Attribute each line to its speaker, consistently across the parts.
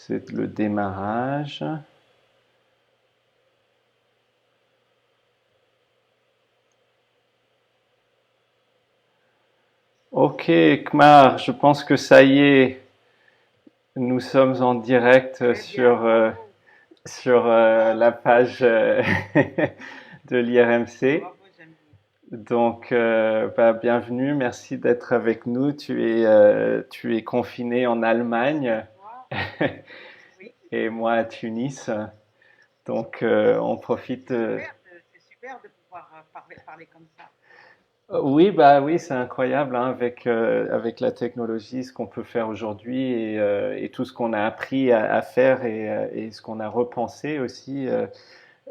Speaker 1: C'est le démarrage. Ok, Kmar, je pense que ça y est, nous sommes en direct
Speaker 2: Très bien, bravo,
Speaker 1: sur la
Speaker 2: bravo,
Speaker 1: page de l'IRMC.
Speaker 2: bravo, Jamil.
Speaker 1: Donc, bienvenue, merci d'être avec nous. Tu es confiné en
Speaker 2: Merci à
Speaker 1: Allemagne
Speaker 2: toi. Oui,
Speaker 1: et moi à Tunis. Donc, on profite.
Speaker 2: c'est super de pouvoir parler comme ça.
Speaker 1: Oui, bah oui, c'est incroyable hein, avec la technologie, ce qu'on peut faire aujourd'hui et tout ce qu'on a appris à faire et ce qu'on a repensé aussi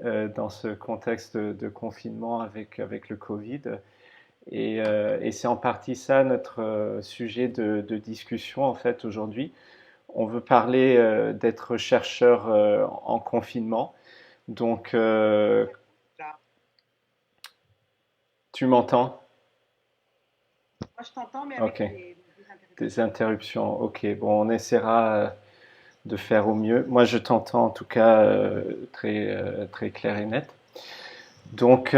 Speaker 1: dans ce contexte de confinement avec le Covid. Et c'est en partie ça notre sujet de discussion en fait aujourd'hui. On veut parler d'être chercheur en confinement. Donc,
Speaker 2: Là,
Speaker 1: tu m'entends?
Speaker 2: moi, je t'entends, mais avec
Speaker 1: Ok.
Speaker 2: des
Speaker 1: Des
Speaker 2: interruptions.
Speaker 1: interruptions. Ok. Bon, on essaiera de faire au mieux. Moi, je t'entends en tout cas très clair et net. Donc,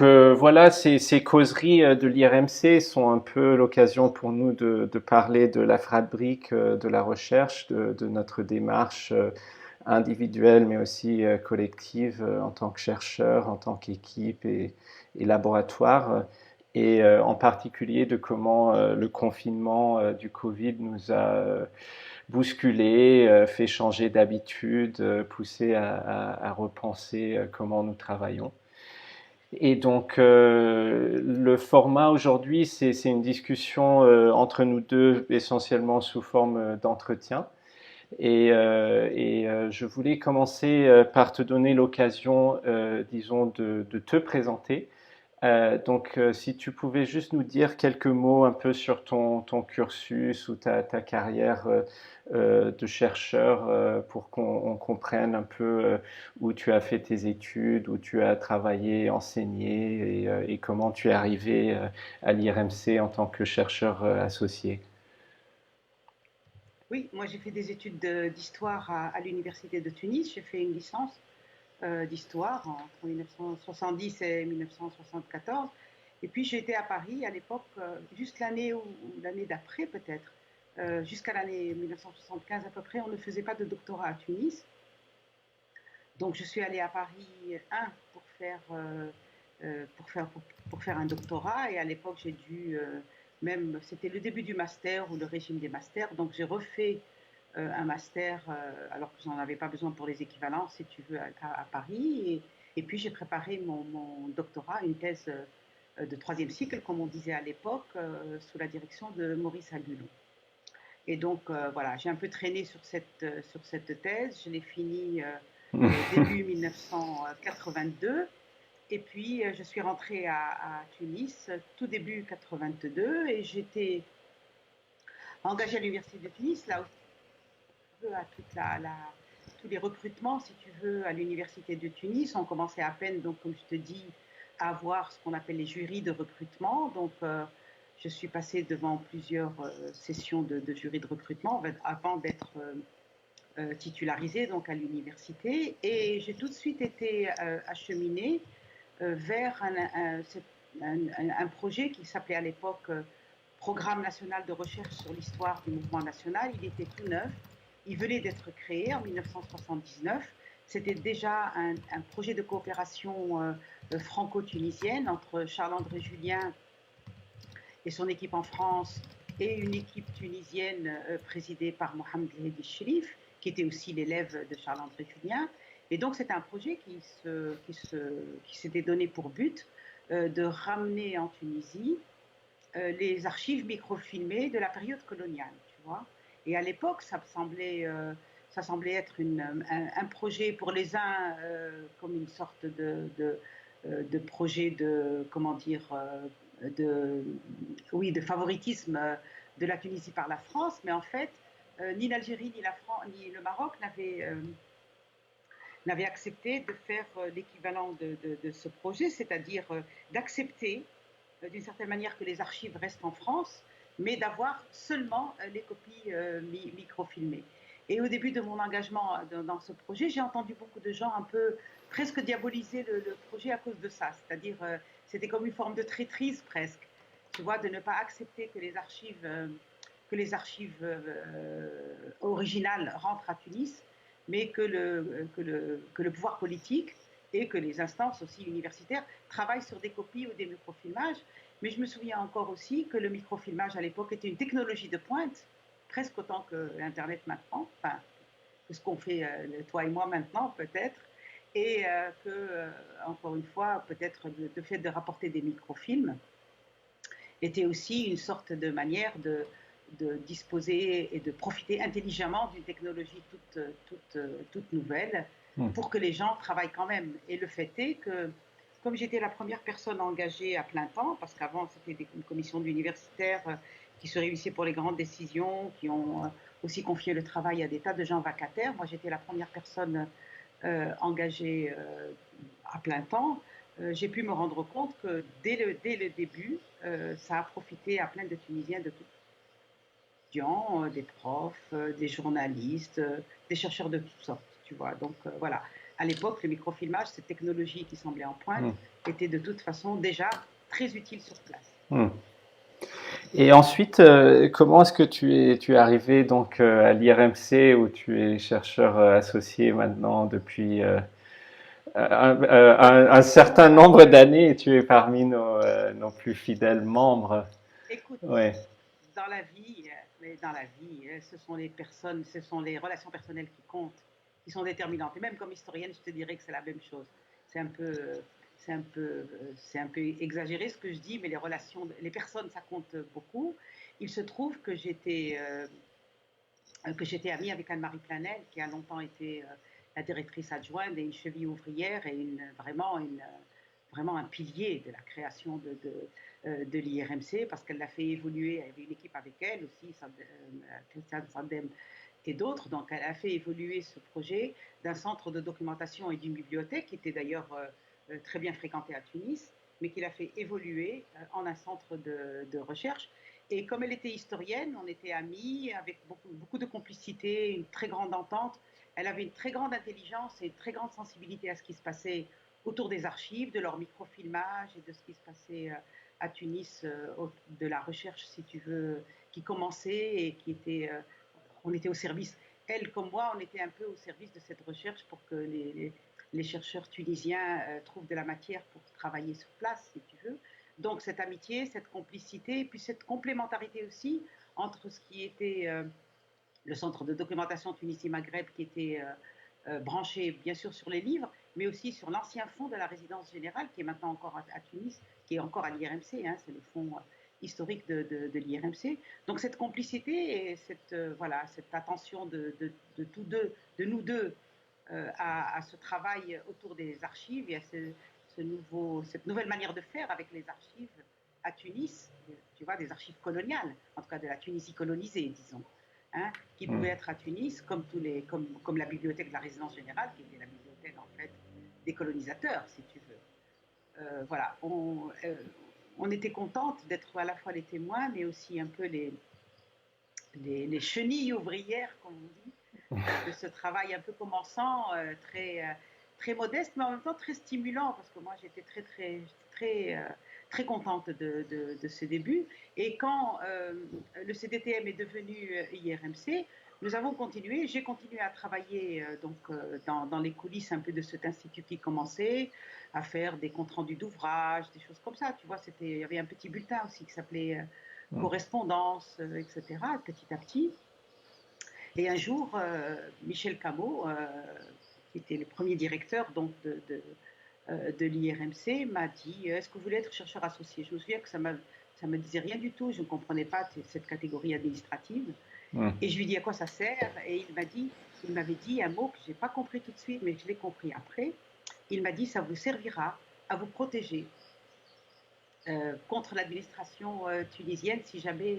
Speaker 1: voilà, ces causeries de l'IRMC sont un peu l'occasion pour nous de parler de la fabrique de la recherche, de notre démarche individuelle, mais aussi collective en tant que chercheur, en tant qu'équipe et laboratoire, et en particulier de comment le confinement du Covid nous a bousculé, fait changer d'habitude, poussé à repenser comment nous travaillons. Et donc, le format aujourd'hui, c'est une discussion entre nous deux, essentiellement sous forme d'entretien. Et je voulais commencer par te donner l'occasion, disons, de te présenter. Donc, si tu pouvais juste nous dire quelques mots un peu sur ton cursus ou ta carrière de chercheur pour qu'on comprenne un peu où tu as fait tes études, où tu as travaillé, enseigné et comment tu es arrivé à l'IRMC en tant que chercheur associé.
Speaker 2: Oui, moi, j'ai fait des études d'histoire à l'Université de Tunis. J'ai fait une licence d'histoire entre 1970 et 1974. Et puis j'étais à Paris à l'époque, juste l'année ou l'année d'après peut-être, jusqu'à l'année 1975 à peu près, on ne faisait pas de doctorat à Tunis. Donc je suis allée à Paris, pour faire, pour faire un doctorat. Et à l'époque, j'ai dû, même, c'était le début du master ou le régime des masters. Donc j'ai refait un master, alors que j'en avais pas besoin pour les équivalences, si tu veux, à Paris. Et puis j'ai préparé mon doctorat, une thèse de troisième cycle, comme on disait à l'époque, sous la direction de Maurice Agulon. Et donc voilà, j'ai un peu traîné sur cette thèse. Je l'ai finie début 1982. Et puis je suis rentrée à Tunis tout début 82 et j'étais engagée à l'Université de Tunis, là à tous les recrutements, si tu veux, à l'Université de Tunis. On commençait à peine, donc, comme je te dis, à avoir ce qu'on appelle les jurys de recrutement. Donc, je suis passée devant plusieurs sessions de jurys de recrutement avant d'être titularisée donc, à l'université. Et j'ai tout de suite été acheminée vers un projet qui s'appelait à l'époque Programme national de recherche sur l'histoire du mouvement national. Il était tout neuf. Il venait d'être créé en 1979. C'était déjà un projet de coopération franco-tunisienne entre Charles-André Julien et son équipe en France et une équipe tunisienne présidée par Mohamed Hedi Sherif, qui était aussi l'élève de Charles-André Julien. Et donc, c'était un projet qui s'était donné pour but de ramener en Tunisie les archives microfilmées de la période coloniale, tu vois. Et à l'époque, ça semblait être un projet pour les uns comme une sorte de projet de, comment dire, de, oui, de favoritisme de la Tunisie par la France, mais en fait, ni l'Algérie, ni le Maroc n'avaient accepté de faire l'équivalent de ce projet, c'est-à-dire d'accepter d'une certaine manière que les archives restent en France, mais d'avoir seulement les copies microfilmées. Et au début de mon engagement dans ce projet, j'ai entendu beaucoup de gens un peu presque diaboliser le projet à cause de ça. C'est-à-dire, c'était comme une forme de traîtrise presque, tu vois, de ne pas accepter que les archives originales rentrent à Tunis, mais que le pouvoir politique et que les instances aussi universitaires travaillent sur des copies ou des microfilmages. Mais je me souviens encore aussi que le microfilmage à l'époque était une technologie de pointe, presque autant que Internet maintenant, enfin, que ce qu'on fait toi et moi maintenant peut-être, et encore une fois, peut-être le fait de rapporter des microfilms était aussi une sorte de manière de disposer et de profiter intelligemment d'une technologie toute nouvelle pour que les gens travaillent quand même. Et le fait est que, comme j'étais la première personne engagée à plein temps, parce qu'avant c'était une commission d'universitaires qui se réunissaient pour les grandes décisions, qui ont aussi confié le travail à des tas de gens vacataires, moi j'étais la première personne engagée à plein temps, j'ai pu me rendre compte que dès le début, ça a profité à plein de Tunisiens de tout étudiants, des profs, des journalistes, des chercheurs de toutes sortes, tu vois. Donc voilà, à l'époque, le microfilmage, cette technologie qui semblait en pointe, était de toute façon déjà très utile sur place.
Speaker 1: Et ensuite, comment est-ce que tu es arrivé donc à l'IRMC où tu es chercheur associé maintenant depuis un certain nombre d'années et tu es parmi nos plus fidèles membres.
Speaker 2: Écoute,
Speaker 1: Ouais.
Speaker 2: dans la vie, ce sont les personnes, ce sont les relations personnelles qui comptent, qui sont déterminantes. Et même comme historienne, je te dirais que c'est la même chose. C'est un peu, c'est un peu exagéré ce que je dis, mais les relations, les personnes, ça compte beaucoup. Il se trouve que j'étais amie avec Anne-Marie Planel, qui a longtemps été la directrice adjointe et une cheville ouvrière et vraiment un pilier de la création de l'IRMC, parce qu'elle l'a fait évoluer, elle avait une équipe avec elle aussi, Christiane Sandem et d'autres, donc elle a fait évoluer ce projet d'un centre de documentation et d'une bibliothèque, qui était d'ailleurs très bien fréquenté à Tunis, mais qui l'a fait évoluer en un centre de recherche. Et comme elle était historienne, on était amis, avec beaucoup de complicité, une très grande entente. Elle avait une très grande intelligence et une très grande sensibilité à ce qui se passait autour des archives, de leur microfilmage et de ce qui se passait à Tunis, de la recherche, si tu veux, qui commençait et qui était. On était au service. Elle, comme moi, on était un peu au service de cette recherche pour que les chercheurs tunisiens trouvent de la matière pour travailler sur place, si tu veux. Donc cette amitié, cette complicité, et puis cette complémentarité aussi entre ce qui était le centre de documentation Tunisie-Maghreb, qui était branché bien sûr sur les livres, mais aussi sur l'ancien fonds de la résidence générale, qui est maintenant encore à Tunis, qui est encore à l'IRMC, hein, c'est le fonds historique de l'IRMC. Donc cette complicité et voilà, cette attention de nous deux à ce travail autour des archives et à cette nouvelle manière de faire avec les archives à Tunis, tu vois, des archives coloniales, en tout cas de la Tunisie colonisée, disons, hein, qui pouvaient être à Tunis, comme la bibliothèque de la résidence générale, qui était la bibliothèque en fait des colonisateurs, si tu veux. Voilà, on était contente d'être à la fois les témoins, mais aussi un peu les chenilles ouvrières, comme on dit, de ce travail un peu commençant, très modeste, mais en même temps très stimulant, parce que moi j'étais très contente de ce début. Et quand le CDTM est devenu IRMC, nous avons continué, j'ai continué à travailler dans les coulisses un peu de cet institut qui commençait, à faire des comptes rendus d'ouvrages, des choses comme ça. Tu vois, il y avait un petit bulletin aussi qui s'appelait Correspondance, etc., petit à petit. Et un jour, Michel Cabot, qui était le premier directeur donc, de l'IRMC, m'a dit est-ce que vous voulez être chercheur associé? Je me souviens que ça me disait rien du tout, je ne comprenais pas cette catégorie administrative. Et je lui ai dit à quoi ça sert? Et il m'avait dit un mot que je n'ai pas compris tout de suite, mais je l'ai compris après. Il m'a dit ça vous servira à vous protéger contre l'administration tunisienne si jamais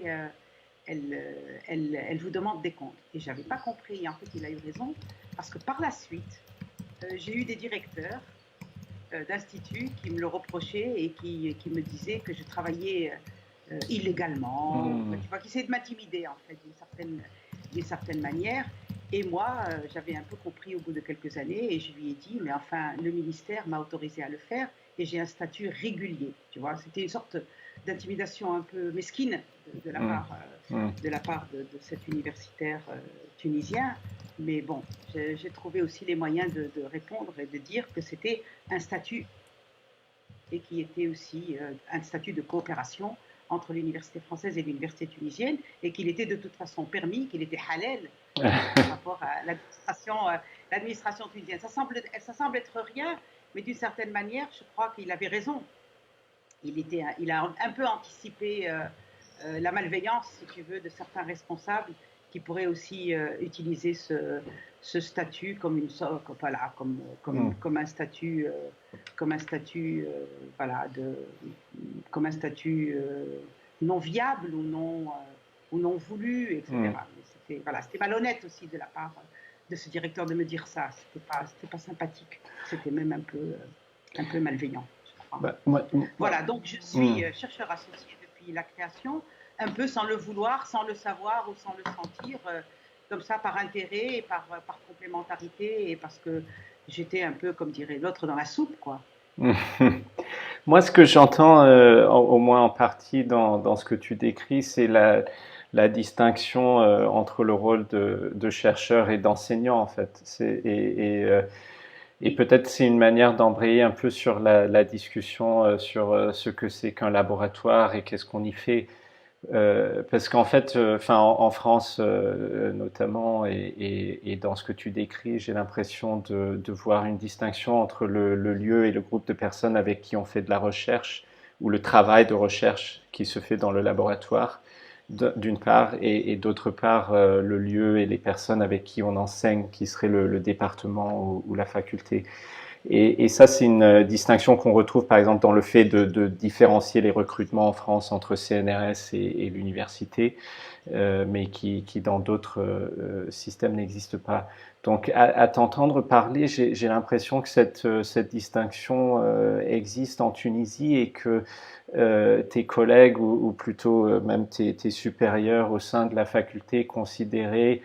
Speaker 2: elle vous demande des comptes. Et je n'avais pas compris, et en fait il a eu raison, parce que par la suite, j'ai eu des directeurs d'instituts qui me le reprochaient et qui me disaient que je travaillais illégalement, tu vois, qui essaie de m'intimider en fait d'une certaine manière. Et moi, j'avais un peu compris au bout de quelques années et je lui ai dit, mais enfin, le ministère m'a autorisé à le faire et j'ai un statut régulier. Tu vois, c'était une sorte d'intimidation un peu mesquine de la part de cet universitaire tunisien. Mais bon, j'ai trouvé aussi les moyens de répondre et de dire que c'était un statut et qui était aussi un statut de coopération entre l'université française et l'université tunisienne et qu'il était de toute façon permis, qu'il était halal par rapport à l'administration tunisienne. Ça semble être rien, mais d'une certaine manière, je crois qu'il avait raison. Il a un peu anticipé la malveillance, si tu veux, de certains responsables qui pourraient aussi utiliser ce statut comme une voilà, comme un statut voilà comme un statut non viable ou non voulu, etc. Mais c'était malhonnête aussi de la part de ce directeur de me dire ça. C'était pas sympathique. C'était même un peu malveillant.
Speaker 1: Bah,
Speaker 2: voilà, donc je suis chercheur associé depuis la création, un peu sans le vouloir, sans le savoir ou sans le sentir, comme ça par intérêt et par complémentarité et parce que j'étais un peu, comme dirait l'autre, dans la soupe, quoi.
Speaker 1: Moi, ce que j'entends, au moins en partie dans ce que tu décris, c'est la distinction entre le rôle de chercheur et d'enseignant, en fait. Et peut-être c'est une manière d'embrayer un peu sur la discussion sur ce que c'est qu'un laboratoire et qu'est-ce qu'on y fait. Parce qu'en fait, enfin en France notamment et dans ce que tu décris, j'ai l'impression de voir une distinction entre le lieu et le groupe de personnes avec qui on fait de la recherche ou le travail de recherche qui se fait dans le laboratoire d'une part et d'autre part le lieu et les personnes avec qui on enseigne qui serait le département ou la faculté. Et ça, c'est une distinction qu'on retrouve par exemple dans le fait de différencier les recrutements en France entre CNRS et l'université, mais qui dans d'autres systèmes n'existe pas. Donc à t'entendre parler, j'ai l'impression que cette distinction existe en Tunisie et que tes collègues ou plutôt même tes supérieurs au sein de la faculté considéraient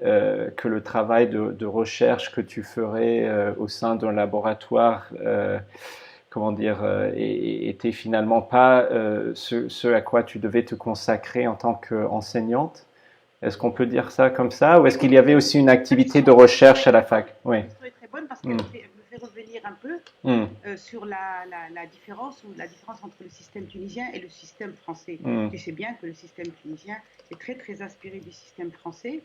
Speaker 1: que le travail de recherche que tu ferais au sein d'un laboratoire, comment dire, était finalement pas ce à quoi tu devais te consacrer en tant qu'enseignante. Est-ce qu'on peut dire ça comme ça, ou est-ce qu'il y avait aussi une activité de recherche à la fac? Oui.
Speaker 2: La question est très bonne parce qu'elle me fait revenir un peu sur la différence entre le système tunisien et le système français. Tu sais bien que le système tunisien est très très inspiré du système français,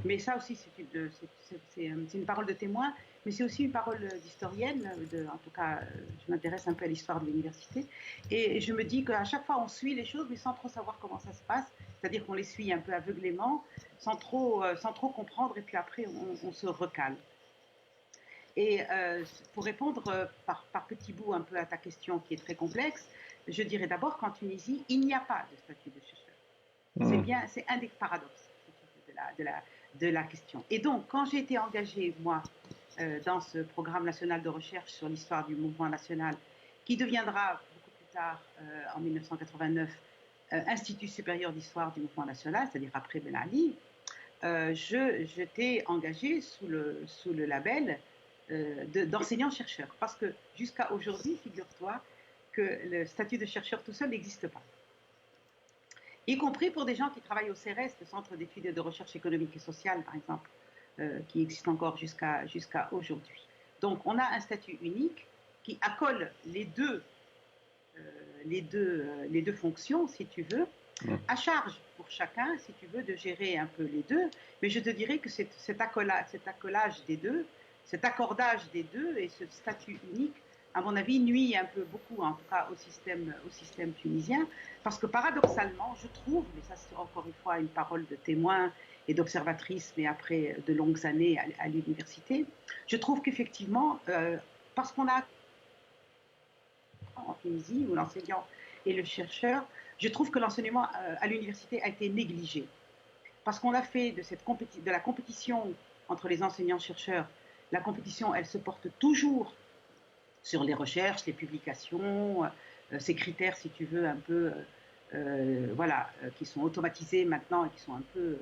Speaker 2: mais ça aussi c'est une parole de témoin, mais c'est aussi une parole d'historienne. En tout cas, je m'intéresse un peu à l'histoire de l'université et je me dis qu'à chaque fois on suit les choses mais sans trop savoir comment ça se passe, c'est-à-dire qu'on les suit un peu aveuglément, sans trop comprendre et puis après on se recale. Et pour répondre par petits bouts un peu à ta question qui est très complexe, je dirais d'abord qu'en Tunisie, il n'y a pas de statut de chercheur. C'est un des paradoxes de la question. Et donc, quand j'ai été engagée, moi, dans ce programme national de recherche sur l'histoire du mouvement national, qui deviendra beaucoup plus tard, en 1989, Institut supérieur d'histoire du mouvement national, c'est-à-dire après Ben Ali, j'étais engagée sous le label d'enseignant-chercheur. Parce que jusqu'à aujourd'hui, figure-toi que le statut de chercheur tout seul n'existe pas. Y compris pour des gens qui travaillent au CERES, le Centre d'études et de recherche économique et sociale, par exemple, qui existe encore jusqu'à aujourd'hui. Donc, on a un statut unique qui accole les deux fonctions, si tu veux, à charge pour chacun, si tu veux, de gérer un peu les deux. Mais je te dirais que cet accolage des deux, cet accordage des deux et ce statut unique, à mon avis, nuit un peu beaucoup, en tout cas, au système tunisien, parce que paradoxalement, je trouve, mais ça c'est encore une fois une parole de témoin et d'observatrice, mais après de longues années à l'université, je trouve qu'effectivement, parce qu'on a en Tunisie, où l'enseignant et le chercheur, je trouve que l'enseignement à l'université a été négligé. Parce qu'on a fait de la compétition entre les enseignants-chercheurs, la compétition, elle se porte toujours sur les recherches, les publications, ces critères, si tu veux, un peu voilà, qui sont automatisés maintenant et qui sont un peu,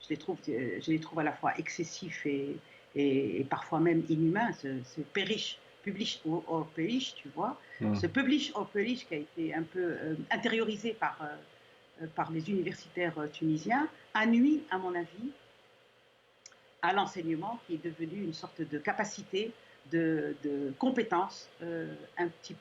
Speaker 2: je les trouve à la fois excessifs et parfois même inhumains. Ce publish or perish, tu vois, ce publish or perish qui a été un peu intériorisé par les universitaires tunisiens a nui, à mon avis, à l'enseignement qui est devenu une sorte de capacité, de compétence un petit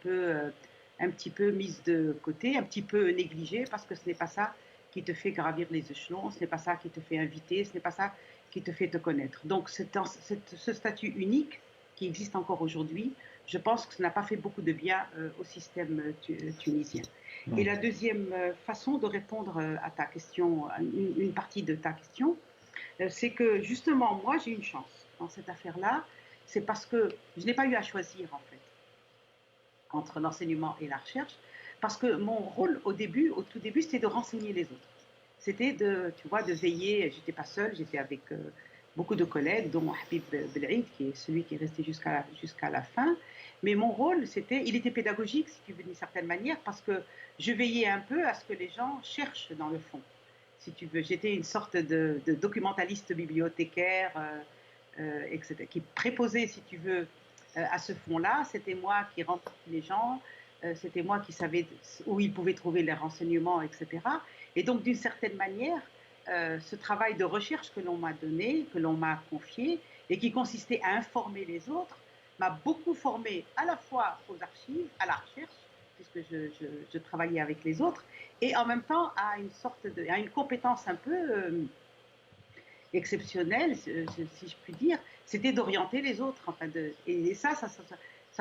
Speaker 2: peu mise de côté, un petit peu négligée, parce que ce n'est pas ça qui te fait gravir les échelons, ce n'est pas ça qui te fait inviter, ce n'est pas ça qui te fait te connaître. Donc ce statut unique qui existe encore aujourd'hui, je pense que ça n'a pas fait beaucoup de bien au système tunisien. Et la deuxième façon de répondre à ta question, une partie de ta question, c'est que justement, moi, j'ai une chance dans cette affaire-là. C'est parce que je n'ai pas eu à choisir, en fait, entre l'enseignement et la recherche. Parce que mon rôle au tout début, c'était de renseigner les autres. C'était tu vois, de veiller. J'étais pas seule, j'étais avec beaucoup de collègues, dont Habib Belhaïd, qui est celui qui est resté jusqu'à la fin. Mais mon rôle, il était pédagogique, si tu veux, d'une certaine manière, parce que je veillais un peu à ce que les gens cherchent dans le fond, si tu veux. J'étais une sorte de documentaliste bibliothécaire, etc., qui préposait, si tu veux, à ce fond-là. C'était moi qui renseignais les gens, c'était moi qui savais où ils pouvaient trouver les renseignements, etc. Et donc, d'une certaine manière, ce travail de recherche que l'on m'a donné, que l'on m'a confié, et qui consistait à informer les autres, m'a beaucoup formé à la fois aux archives, à la recherche, puisque je travaillais avec les autres, et en même temps à à une compétence un peu exceptionnelle, si je puis dire, c'était d'orienter les autres. Enfin et ça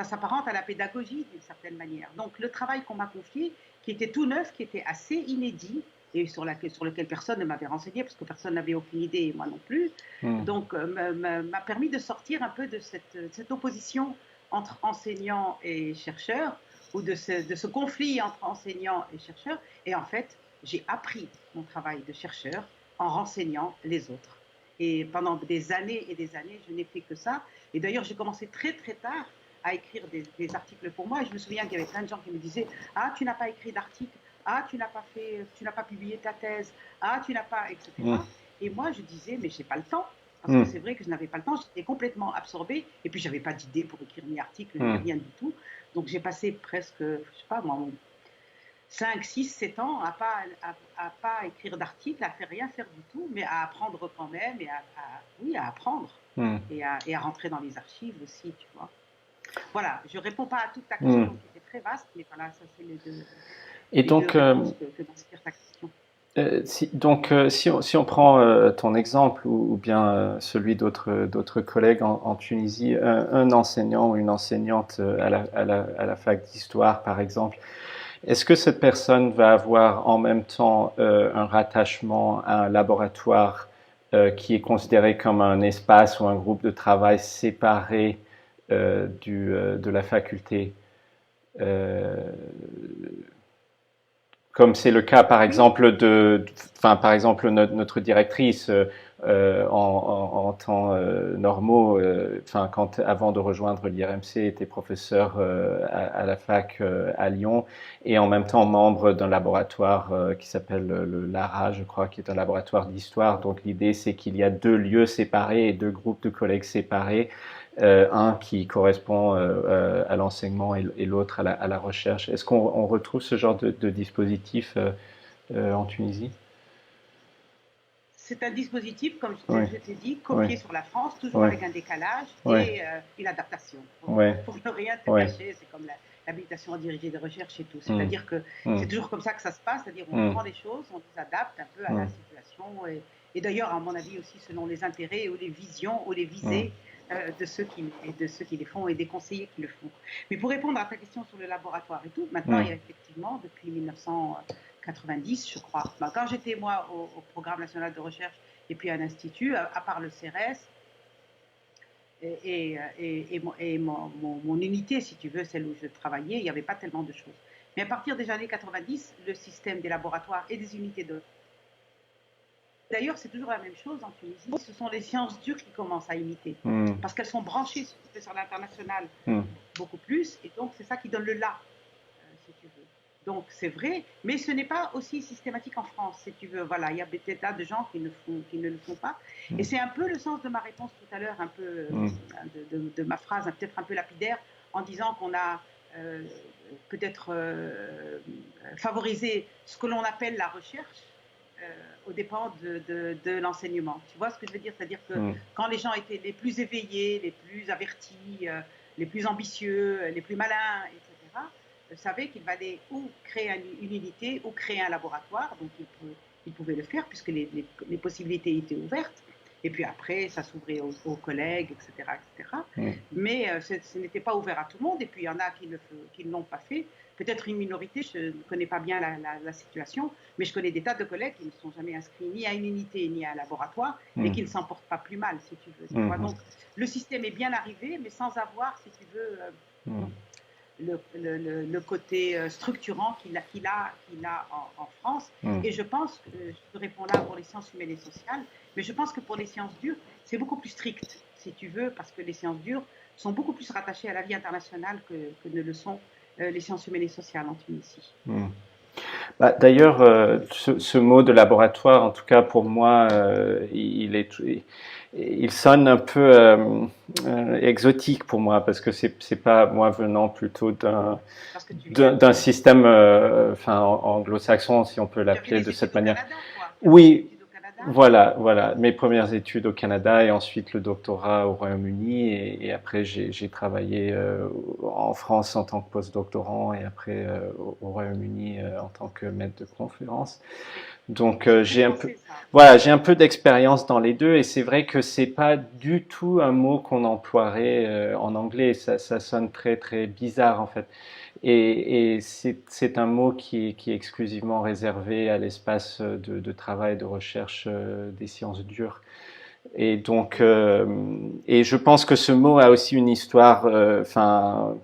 Speaker 2: s'apparente à la pédagogie d'une certaine manière. Donc le travail qu'on m'a confié, qui était tout neuf, qui était assez inédit, et sur lequel personne ne m'avait renseigné, parce que personne n'avait aucune idée, et moi non plus, donc m'a permis de sortir un peu de cette opposition entre enseignants et chercheurs, ou de ce conflit entre enseignants et chercheurs. Et en fait, j'ai appris mon travail de chercheur en renseignant les autres. Et pendant des années et des années, je n'ai fait que ça. Et d'ailleurs, j'ai commencé très très tard à écrire des articles pour moi. Et je me souviens qu'il y avait plein de gens qui me disaient: ah, tu n'as pas écrit d'article, ah, tu n'as pas publié ta thèse, ah, tu n'as pas, etc. Et moi, je disais: mais j'ai pas le temps. Parce que c'est vrai que je n'avais pas le temps, j'étais complètement absorbée. Et puis, je n'avais pas d'idée pour écrire ni article, ni rien du tout. Donc, j'ai passé presque, je sais pas moi, 5, 6, 7 ans à pas écrire d'articles, à faire rien faire du tout, mais à apprendre quand même, et oui, à apprendre, et à rentrer dans les archives aussi, tu vois. Voilà, je ne réponds pas à toute ta question qui était très vaste, mais voilà, ça c'est
Speaker 1: Et
Speaker 2: les
Speaker 1: donc,
Speaker 2: deux réponses que m'inspire ta question.
Speaker 1: si on prend ton exemple ou bien celui d'autres collègues en Tunisie, un enseignant ou une enseignante à la fac d'histoire, par exemple, est-ce que cette personne va avoir en même temps un rattachement à un laboratoire qui est considéré comme un espace ou un groupe de travail séparé de la faculté, euh, comme c'est le cas par
Speaker 2: Oui,
Speaker 1: exemple par exemple notre directrice en temps normaux, avant de rejoindre l'IRMC, était professeur à la fac à Lyon et en même temps membre d'un laboratoire qui s'appelle le LARA, je crois, qui est un laboratoire d'histoire. Donc l'idée c'est qu'il y a deux lieux séparés et deux groupes de collègues séparés, un qui correspond à l'enseignement et l'autre à la recherche. Est-ce qu'on retrouve ce genre de dispositif en Tunisie?
Speaker 2: c'est un dispositif, comme
Speaker 1: Oui,
Speaker 2: je t'ai dit,
Speaker 1: oui,
Speaker 2: copié sur la France, toujours
Speaker 1: oui,
Speaker 2: avec un décalage
Speaker 1: oui,
Speaker 2: et une adaptation.
Speaker 1: oui,
Speaker 2: Pour ne rien te
Speaker 1: oui.
Speaker 2: cacher, c'est comme l'habilitation à diriger des recherches et tout.
Speaker 1: Mm,
Speaker 2: C'est-à-dire que c'est
Speaker 1: mm,
Speaker 2: toujours comme ça que ça se passe, c'est-à-dire on
Speaker 1: mm,
Speaker 2: prend les choses, on les adapte un peu à la
Speaker 1: mm,
Speaker 2: situation et d'ailleurs, à mon avis aussi, selon les intérêts ou les visions ou les
Speaker 1: mm,
Speaker 2: visées de ceux qui les font et des conseillers qui le font. Mais pour répondre à ta question sur le laboratoire et tout, maintenant, il y a
Speaker 1: mm,
Speaker 2: effectivement, depuis 1990, je crois, quand j'étais moi au Programme national de recherche et puis à l'Institut, à part le CRS, mon unité, si tu veux, celle où je travaillais, il n'y avait pas tellement de choses. Mais à partir des années 90, le système des laboratoires et des unités de... D'ailleurs, c'est toujours la même chose en Tunisie. Ce sont les sciences dures qui commencent à imiter.
Speaker 1: mm,
Speaker 2: Parce qu'elles sont branchées sur l'international
Speaker 1: mm,
Speaker 2: beaucoup plus. Et donc, c'est ça qui donne le là, si tu veux. Donc c'est vrai, mais ce n'est pas aussi systématique en France, si tu veux. Voilà, il y a des tas de gens qui ne le font pas. Et c'est un peu le sens de ma réponse tout à l'heure, un peu de ma phrase, peut-être un peu lapidaire, en disant qu'on a peut-être favorisé ce que l'on appelle la recherche aux dépens de l'enseignement. Tu vois ce que je veux dire? C'est-à-dire que quand les gens étaient les plus éveillés, les plus avertis, les plus ambitieux, les plus malins, etc., savaient qu'il fallait ou créer une unité ou créer un laboratoire. Donc ils pouvaient le faire puisque les possibilités étaient ouvertes. Et puis après, ça s'ouvrait aux collègues, etc. etc. Mais ce n'était pas ouvert à tout le monde. Et puis il y en a qui ne l'ont pas fait. Peut-être une minorité, je ne connais pas bien la situation, mais je connais des tas de collègues qui ne sont jamais inscrits ni à une unité ni à un laboratoire et qui ne s'en portent pas plus mal, si tu veux. Tu vois. Donc le système est bien arrivé, mais sans avoir, si tu veux, le côté structurant qu'il a en France. Et je pense, je te réponds là pour les sciences humaines et sociales, mais je pense que pour les sciences dures, c'est beaucoup plus strict, si tu veux, parce que les sciences dures sont beaucoup plus rattachées à la vie internationale que ne le sont les sciences humaines et sociales en Tunisie.
Speaker 1: Bah, d'ailleurs, ce mot de laboratoire, en tout cas pour moi, il sonne un peu exotique pour moi parce que c'est pas moi venant plutôt d'un système, enfin anglo-saxon, si on peut l'appeler de cette manière.
Speaker 2: Canada, toi.
Speaker 1: Oui, voilà. Mes premières études au Canada et ensuite le doctorat au Royaume-Uni et après j'ai travaillé en France en tant que postdoctorant et après au Royaume-Uni en tant que maître de conférence. Donc j'ai un peu d'expérience dans les deux et c'est vrai que c'est pas du tout un mot qu'on emploierait en anglais. Ça sonne très très bizarre en fait. Et c'est un mot qui est exclusivement réservé à l'espace de travail, de recherche des sciences dures. Et donc, et je pense que ce mot a aussi une histoire, enfin,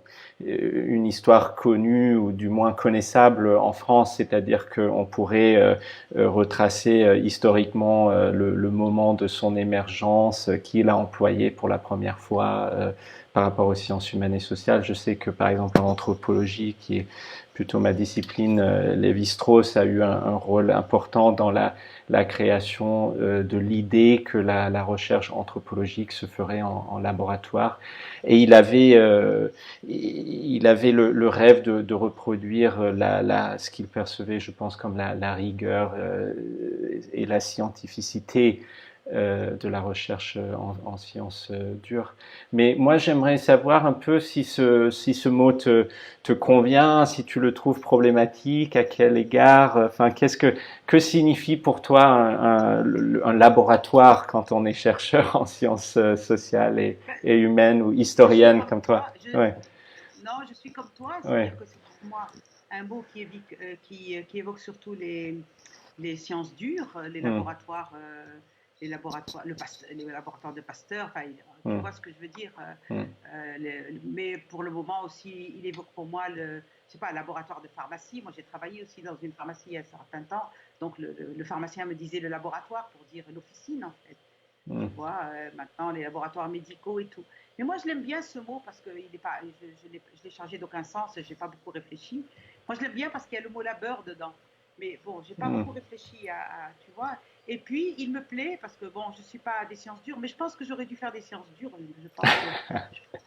Speaker 1: une histoire connue ou du moins connaissable en France, c'est-à-dire qu'on pourrait retracer historiquement le moment de son émergence, qui l'a employé pour la première fois par rapport aux sciences humaines et sociales. Je sais que par exemple en anthropologie, qui est plutôt ma discipline, Lévi-Strauss a eu un rôle important dans la création de l'idée que la recherche anthropologique se ferait en laboratoire. Et il avait le rêve de reproduire ce qu'il percevait, je pense, comme la rigueur et la scientificité de la recherche en sciences dures. Mais moi, j'aimerais savoir un peu si ce mot te convient, si tu le trouves problématique, à quel égard, enfin, que signifie pour toi un laboratoire quand on est chercheur en sciences sociales et humaines ou historienne comme toi? Ouais.
Speaker 2: Non, je suis comme toi,
Speaker 1: Ouais.
Speaker 2: c'est-à-dire que c'est pour moi un mot qui évoque surtout les sciences dures, les laboratoires de Pasteur, enfin, tu vois ce que je veux dire. Mais pour le moment aussi, il évoque pour moi je sais pas, un laboratoire de pharmacie. Moi, j'ai travaillé aussi dans une pharmacie il y a un certain temps, donc le pharmacien me disait le laboratoire pour dire l'officine en fait. Tu vois, maintenant les laboratoires médicaux et tout. Mais moi, je l'aime bien ce mot parce que il est pas, je l'ai changé d'aucun sens, j'ai pas beaucoup réfléchi. Moi, je l'aime bien parce qu'il y a le mot labeur dedans. Mais bon, j'ai pas beaucoup réfléchi tu vois. Et puis, il me plaît parce que bon, je suis pas des sciences dures, mais je pense que j'aurais dû faire des sciences dures. Je pense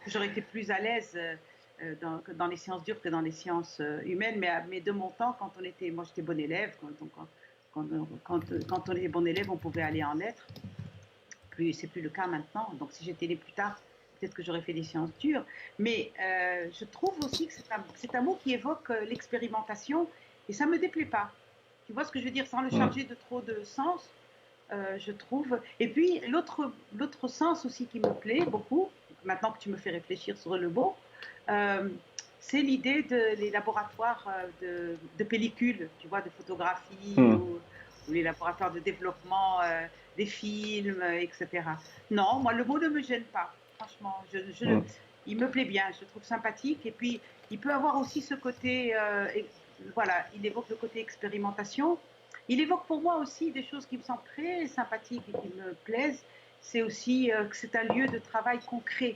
Speaker 2: que j'aurais été plus à l'aise dans les sciences dures que dans les sciences humaines. Mais de mon temps, moi, j'étais bonne élève. Quand on était bon élève, on pouvait aller en lettres. C'est plus le cas maintenant. Donc, si j'étais né plus tard, peut-être que j'aurais fait des sciences dures. Mais je trouve aussi que c'est un mot qui évoque l'expérimentation et ça ne me déplaît pas. Tu vois ce que je veux dire, sans le charger de trop de sens, je trouve. Et puis, l'autre sens aussi qui me plaît beaucoup, maintenant que tu me fais réfléchir sur le mot, c'est l'idée des laboratoires de pellicules, tu vois, de photographie ou les laboratoires de développement des films, etc. Non, moi, le mot ne me gêne pas, franchement. Il me plaît bien, je le trouve sympathique. Et puis, il peut avoir aussi ce côté, voilà, il évoque le côté expérimentation. Il évoque pour moi aussi des choses qui me semblent très sympathiques et qui me plaisent. C'est aussi que c'est un lieu de travail concret.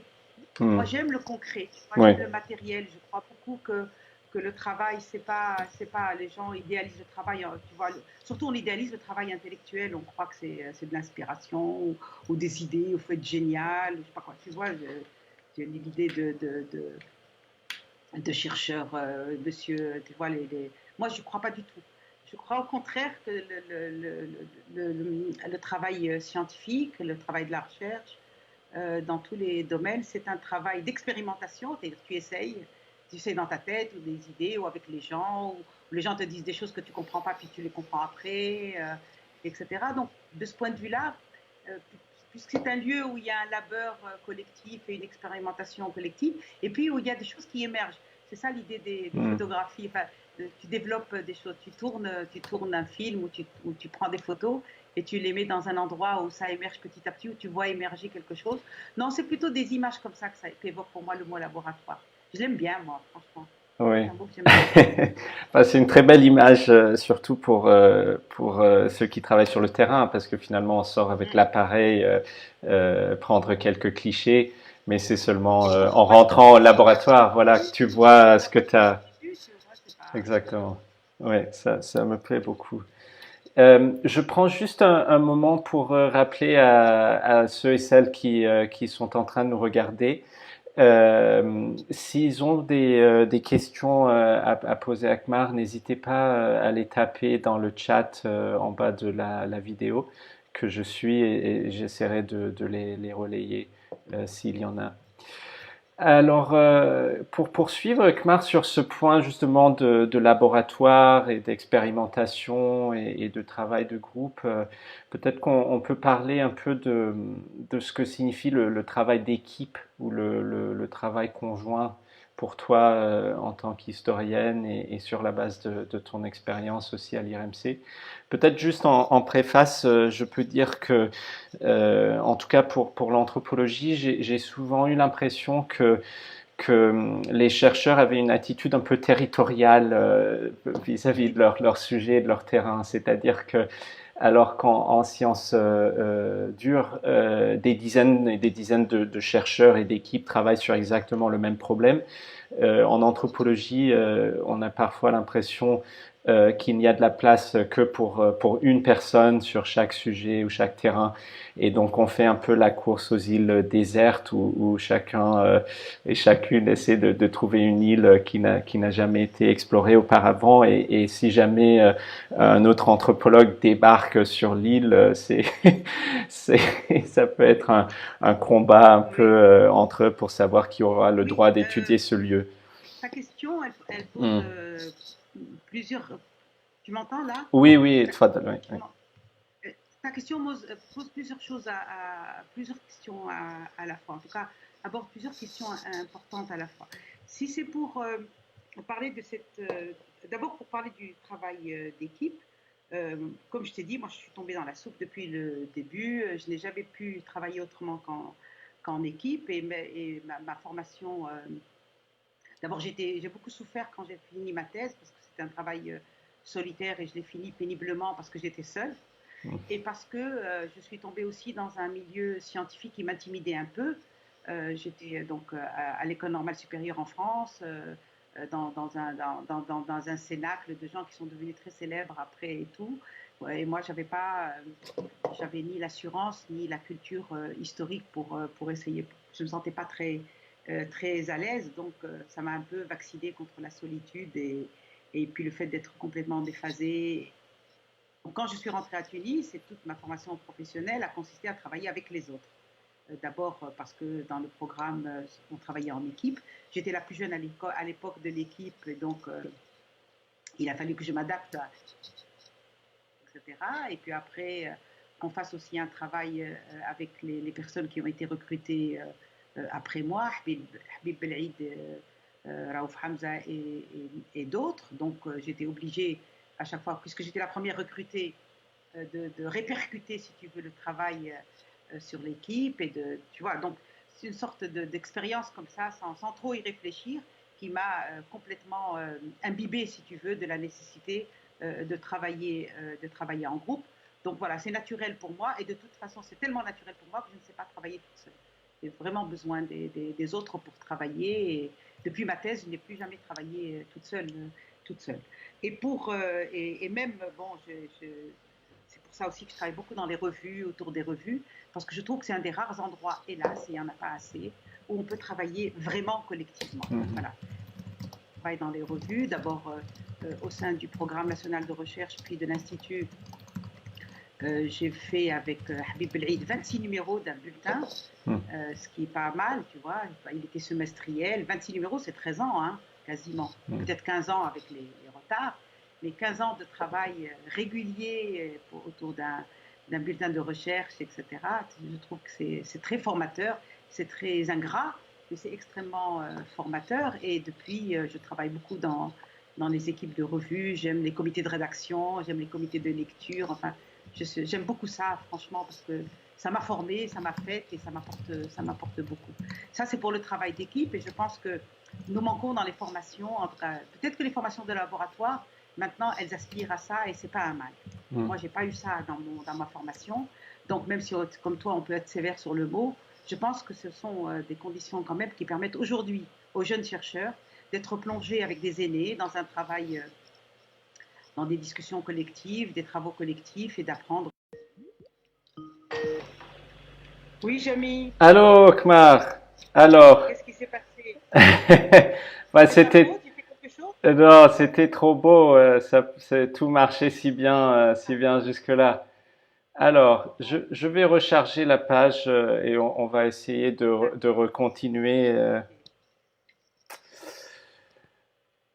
Speaker 2: Moi, j'aime le concret, moi, j'aime le matériel. Je crois beaucoup que le travail, c'est pas, les gens idéalisent le travail, tu vois, surtout on idéalise le travail intellectuel, on croit que c'est de l'inspiration ou des idées, ou faut être génial, je sais pas quoi, tu vois, j'ai l'idée de chercheurs, monsieur, tu vois, moi je ne crois pas du tout. Je crois au contraire que le travail scientifique, le travail de la recherche, dans tous les domaines, c'est un travail d'expérimentation. Tu essayes dans ta tête, ou des idées, ou avec les gens, ou les gens te disent des choses que tu ne comprends pas, puis tu les comprends après, etc. Donc, de ce point de vue-là, euh, puisque c'est un lieu où il y a un labeur collectif et une expérimentation collective, et puis où il y a des choses qui émergent. C'est ça l'idée des
Speaker 1: Mm.
Speaker 2: photographies. Enfin, tu développes des choses, tu tournes un film où tu prends des photos et tu les mets dans un endroit où ça émerge petit à petit, où tu vois émerger quelque chose. Non, c'est plutôt des images comme ça qu'évoque pour moi le mot laboratoire. Je l'aime bien, moi, franchement.
Speaker 1: Oui.
Speaker 2: C'est un mot que j'aime bien.
Speaker 1: Bah, c'est une très belle image, surtout pour ceux qui travaillent sur le terrain, parce que finalement, on sort avec
Speaker 2: Mm.
Speaker 1: l'appareil, prendre quelques clichés, mais c'est seulement
Speaker 2: Et
Speaker 1: en
Speaker 2: moi, je
Speaker 1: rentrant au
Speaker 2: ne vois pas
Speaker 1: laboratoire, voilà, que
Speaker 2: dessus,
Speaker 1: tu
Speaker 2: je
Speaker 1: vois
Speaker 2: vois
Speaker 1: ce que
Speaker 2: pas
Speaker 1: tu as.
Speaker 2: dessus, tu vois, c'est pas.
Speaker 1: Exactement. Ouais, ça me plaît beaucoup. Je prends juste un moment pour rappeler à ceux et celles qui sont en train de nous regarder. S'ils ont des questions à poser à Akmar, n'hésitez pas à les taper dans le chat en bas de la vidéo que je suis et j'essaierai de les relayer s'il y en a. Alors, pour poursuivre, Kmar, sur ce point justement de laboratoire et d'expérimentation et de travail de groupe, peut-être qu'on peut parler un peu de ce que signifie le travail d'équipe ou le travail conjoint pour toi en tant qu'historienne et sur la base de ton expérience aussi à l'IRMC. Peut-être juste en préface, je peux dire que en tout cas pour l'anthropologie, j'ai souvent eu l'impression que les chercheurs avaient une attitude un peu territoriale vis-à-vis de leur sujet, de leur terrain. C'est-à-dire que, alors qu'en sciences dures, des dizaines et des dizaines de chercheurs et d'équipes travaillent sur exactement le même problème, en anthropologie, on a parfois l'impression qu'il n'y a de la place que pour une personne sur chaque sujet ou chaque terrain. Et donc on fait un peu la course aux îles désertes où chacun et chacune essaie de trouver une île qui n'a jamais été explorée auparavant. Et si jamais un autre anthropologue débarque sur l'île, ça peut être un combat un peu
Speaker 2: Oui,
Speaker 1: entre eux pour savoir qui aura le
Speaker 2: oui.
Speaker 1: droit d'étudier ce lieu.
Speaker 2: Ta question, elle pose
Speaker 1: Hmm.
Speaker 2: plusieurs. Tu m'entends là?
Speaker 1: Oui, oui,
Speaker 2: Ta,
Speaker 1: tfadal, oui,
Speaker 2: tu
Speaker 1: oui.
Speaker 2: m'en- Ta question pose plusieurs choses plusieurs questions à la fois. En tout cas, aborde plusieurs questions importantes à la fois. Si c'est pour parler de d'abord pour parler du travail d'équipe, comme je t'ai dit, moi je suis tombée dans la soupe depuis le début. Je n'ai jamais pu travailler autrement qu'en équipe et ma formation. D'abord, j'ai beaucoup souffert quand j'ai fini ma thèse parce que c'était un travail solitaire et je l'ai fini péniblement parce que j'étais seule et parce que je suis tombée aussi dans un milieu scientifique qui m'intimidait un peu. J'étais donc à l'École normale supérieure en France, dans un cénacle de gens qui sont devenus très célèbres après et tout. Ouais, et moi, j'avais ni l'assurance ni la culture historique pour essayer. Je ne me sentais pas très à l'aise, donc ça m'a un peu vaccinée contre la solitude et puis le fait d'être complètement déphasée. Donc, quand je suis rentrée à Tunis, et toute ma formation professionnelle a consisté à travailler avec les autres. D'abord parce que dans le programme, on travaillait en équipe. J'étais la plus jeune à l'époque de l'équipe, et donc il a fallu que je m'adapte, etc. Et puis après, qu'on fasse aussi un travail avec les personnes qui ont été recrutées après moi, Habib Belaïd, Raouf Hamza et d'autres. Donc j'étais obligée à chaque fois, puisque j'étais la première recrutée, de répercuter, si tu veux, le travail sur l'équipe tu vois, donc c'est une sorte d'expérience comme ça, sans trop y réfléchir, qui m'a complètement imbibée, si tu veux, de la nécessité de travailler en groupe. Donc voilà, c'est naturel pour moi et de toute façon, c'est tellement naturel pour moi que je ne sais pas travailler toute seule. J'ai vraiment besoin des autres pour travailler. Et depuis ma thèse, je n'ai plus jamais travaillé toute seule. Toute seule. Et même, bon, c'est pour ça aussi que je travaille beaucoup dans les revues, autour des revues, parce que je trouve que c'est un des rares endroits, hélas, et il n'y en a pas assez, où on peut travailler vraiment collectivement. Voilà. Je travaille dans les revues, d'abord au sein du Programme national de recherche, puis de l'Institut. J'ai fait avec Habib El-Eid 26 numéros d'un bulletin, ce qui est pas mal, tu vois. Il était semestriel. 26 numéros, c'est 13 ans, hein, quasiment. Peut-être 15 ans avec les retards, mais 15 ans de travail régulier autour d'un bulletin de recherche, etc. Je trouve que c'est très formateur, c'est très ingrat, mais c'est extrêmement formateur. Et depuis, je travaille beaucoup dans les équipes de revues. J'aime les comités de rédaction, j'aime les comités de lecture. Enfin, j'aime beaucoup ça, franchement, parce que ça m'a formé, ça m'a fait et ça m'apporte beaucoup. Ça, c'est pour le travail d'équipe et je pense que nous manquons dans les formations, en tout cas, peut-être que les formations de laboratoire, maintenant, elles aspirent à ça et c'est pas un mal. Moi, j'ai pas eu ça dans ma formation. Donc, même si, comme toi, on peut être sévère sur le mot, je pense que ce sont des conditions quand même qui permettent aujourd'hui aux jeunes chercheurs d'être plongés avec des aînés dans un travail dans des discussions collectives, des travaux collectifs et d'apprendre. Oui, Jamy.
Speaker 1: Allô, Kmar. Alors,
Speaker 2: Qu'est-ce qui s'est passé?
Speaker 1: bah,
Speaker 2: C'est ta
Speaker 1: c'était
Speaker 2: faute? J'ai fait quelque chose?
Speaker 1: non, c'était trop beau. Tout marchait si bien jusque-là. Alors, je vais recharger la page et on va essayer de recontinuer.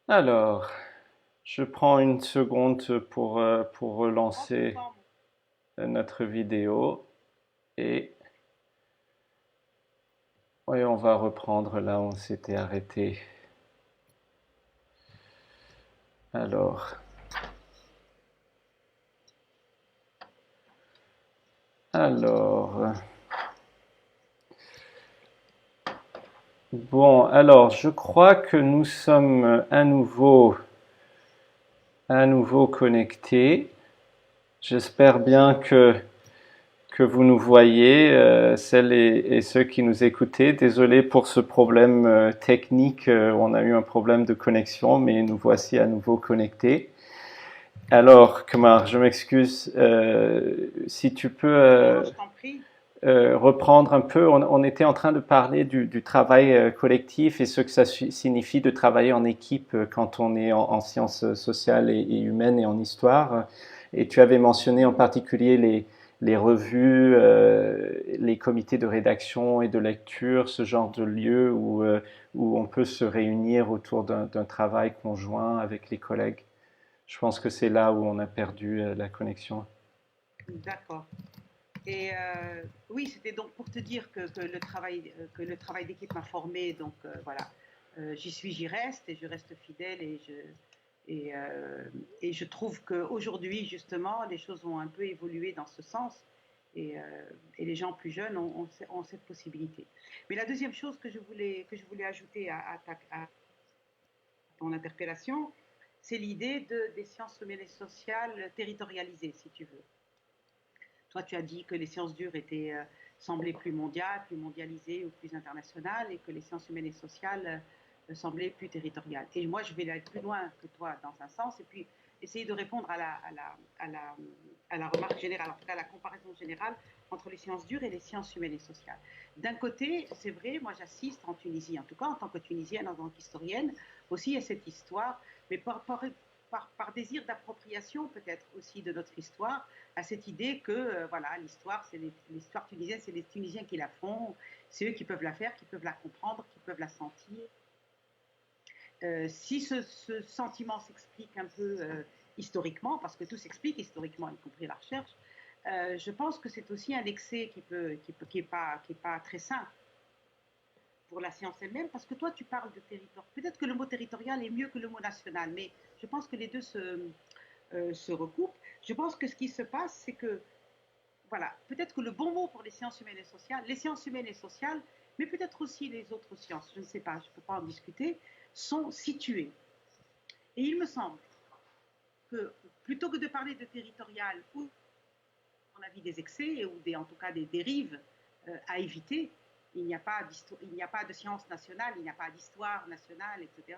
Speaker 1: Alors, je prends une seconde pour
Speaker 2: Prends ton
Speaker 1: relancer
Speaker 2: temps.
Speaker 1: notre vidéo et oui, on va reprendre là où on s'était arrêté. Alors, alors, bon, alors, je crois que nous sommes à nouveau connectés. J'espère bien que vous nous voyez, celles et ceux qui nous écoutaient. Désolé pour ce problème technique. On a eu un problème de connexion, mais nous voici à nouveau connectés. Alors, Kamar, je m'excuse. Si tu peux
Speaker 2: Non, je t'en prie.
Speaker 1: reprendre un peu, on était en train de parler du travail collectif et ce que ça signifie de travailler en équipe quand on est en sciences sociales et humaines et en histoire. Et tu avais mentionné en particulier les revues, les comités de rédaction et de lecture, ce genre de lieu où on peut se réunir autour d'un travail conjoint avec les collègues. Je pense que c'est là où on a perdu la connexion.
Speaker 2: D'accord. Et oui, c'était donc pour te dire que le travail d'équipe m'a formé. Donc voilà, j'y suis, j'y reste et je reste fidèle et, euh, et je trouve qu'aujourd'hui, justement, les choses ont un peu évolué dans ce sens et, euh, et les gens plus jeunes ont cette possibilité. Mais la deuxième chose que je voulais ajouter à ton interpellation, c'est l'idée des sciences humaines et sociales territorialisées, si tu veux. Toi, tu as dit que les sciences dures semblaient plus mondiales, plus mondialisées ou plus internationales, et que les sciences humaines et sociales semblaient plus territoriales. Et moi, je vais aller plus loin que toi dans un sens, et puis essayer de répondre à la remarque générale, en tout cas à la comparaison générale entre les sciences dures et les sciences humaines et sociales. D'un côté, c'est vrai, moi j'assiste en Tunisie, en tout cas en tant que Tunisienne, en tant qu'historienne, aussi à cette histoire, mais par désir d'appropriation peut-être aussi de notre histoire, à cette idée que voilà, l'histoire tunisienne, c'est les Tunisiens qui la font, c'est eux qui peuvent la faire, qui peuvent la comprendre, qui peuvent la sentir. Si ce sentiment s'explique un peu historiquement, parce que tout s'explique historiquement, y compris la recherche, je pense que c'est aussi un excès qui est pas très sain pour la science elle-même, parce que toi, tu parles de territoire. Peut-être que le mot territorial est mieux que le mot national, mais je pense que les deux se recoupent. Je pense que ce qui se passe, c'est que voilà, peut-être que le bon mot pour les sciences humaines et sociales, mais peut-être aussi les autres sciences, je ne sais pas, je ne peux pas en discuter, sont situées. Et il me semble que plutôt que de parler de territorial où on a vu des excès ou en tout cas des dérives à éviter, il n'y a pas de science nationale, il n'y a pas d'histoire nationale, etc.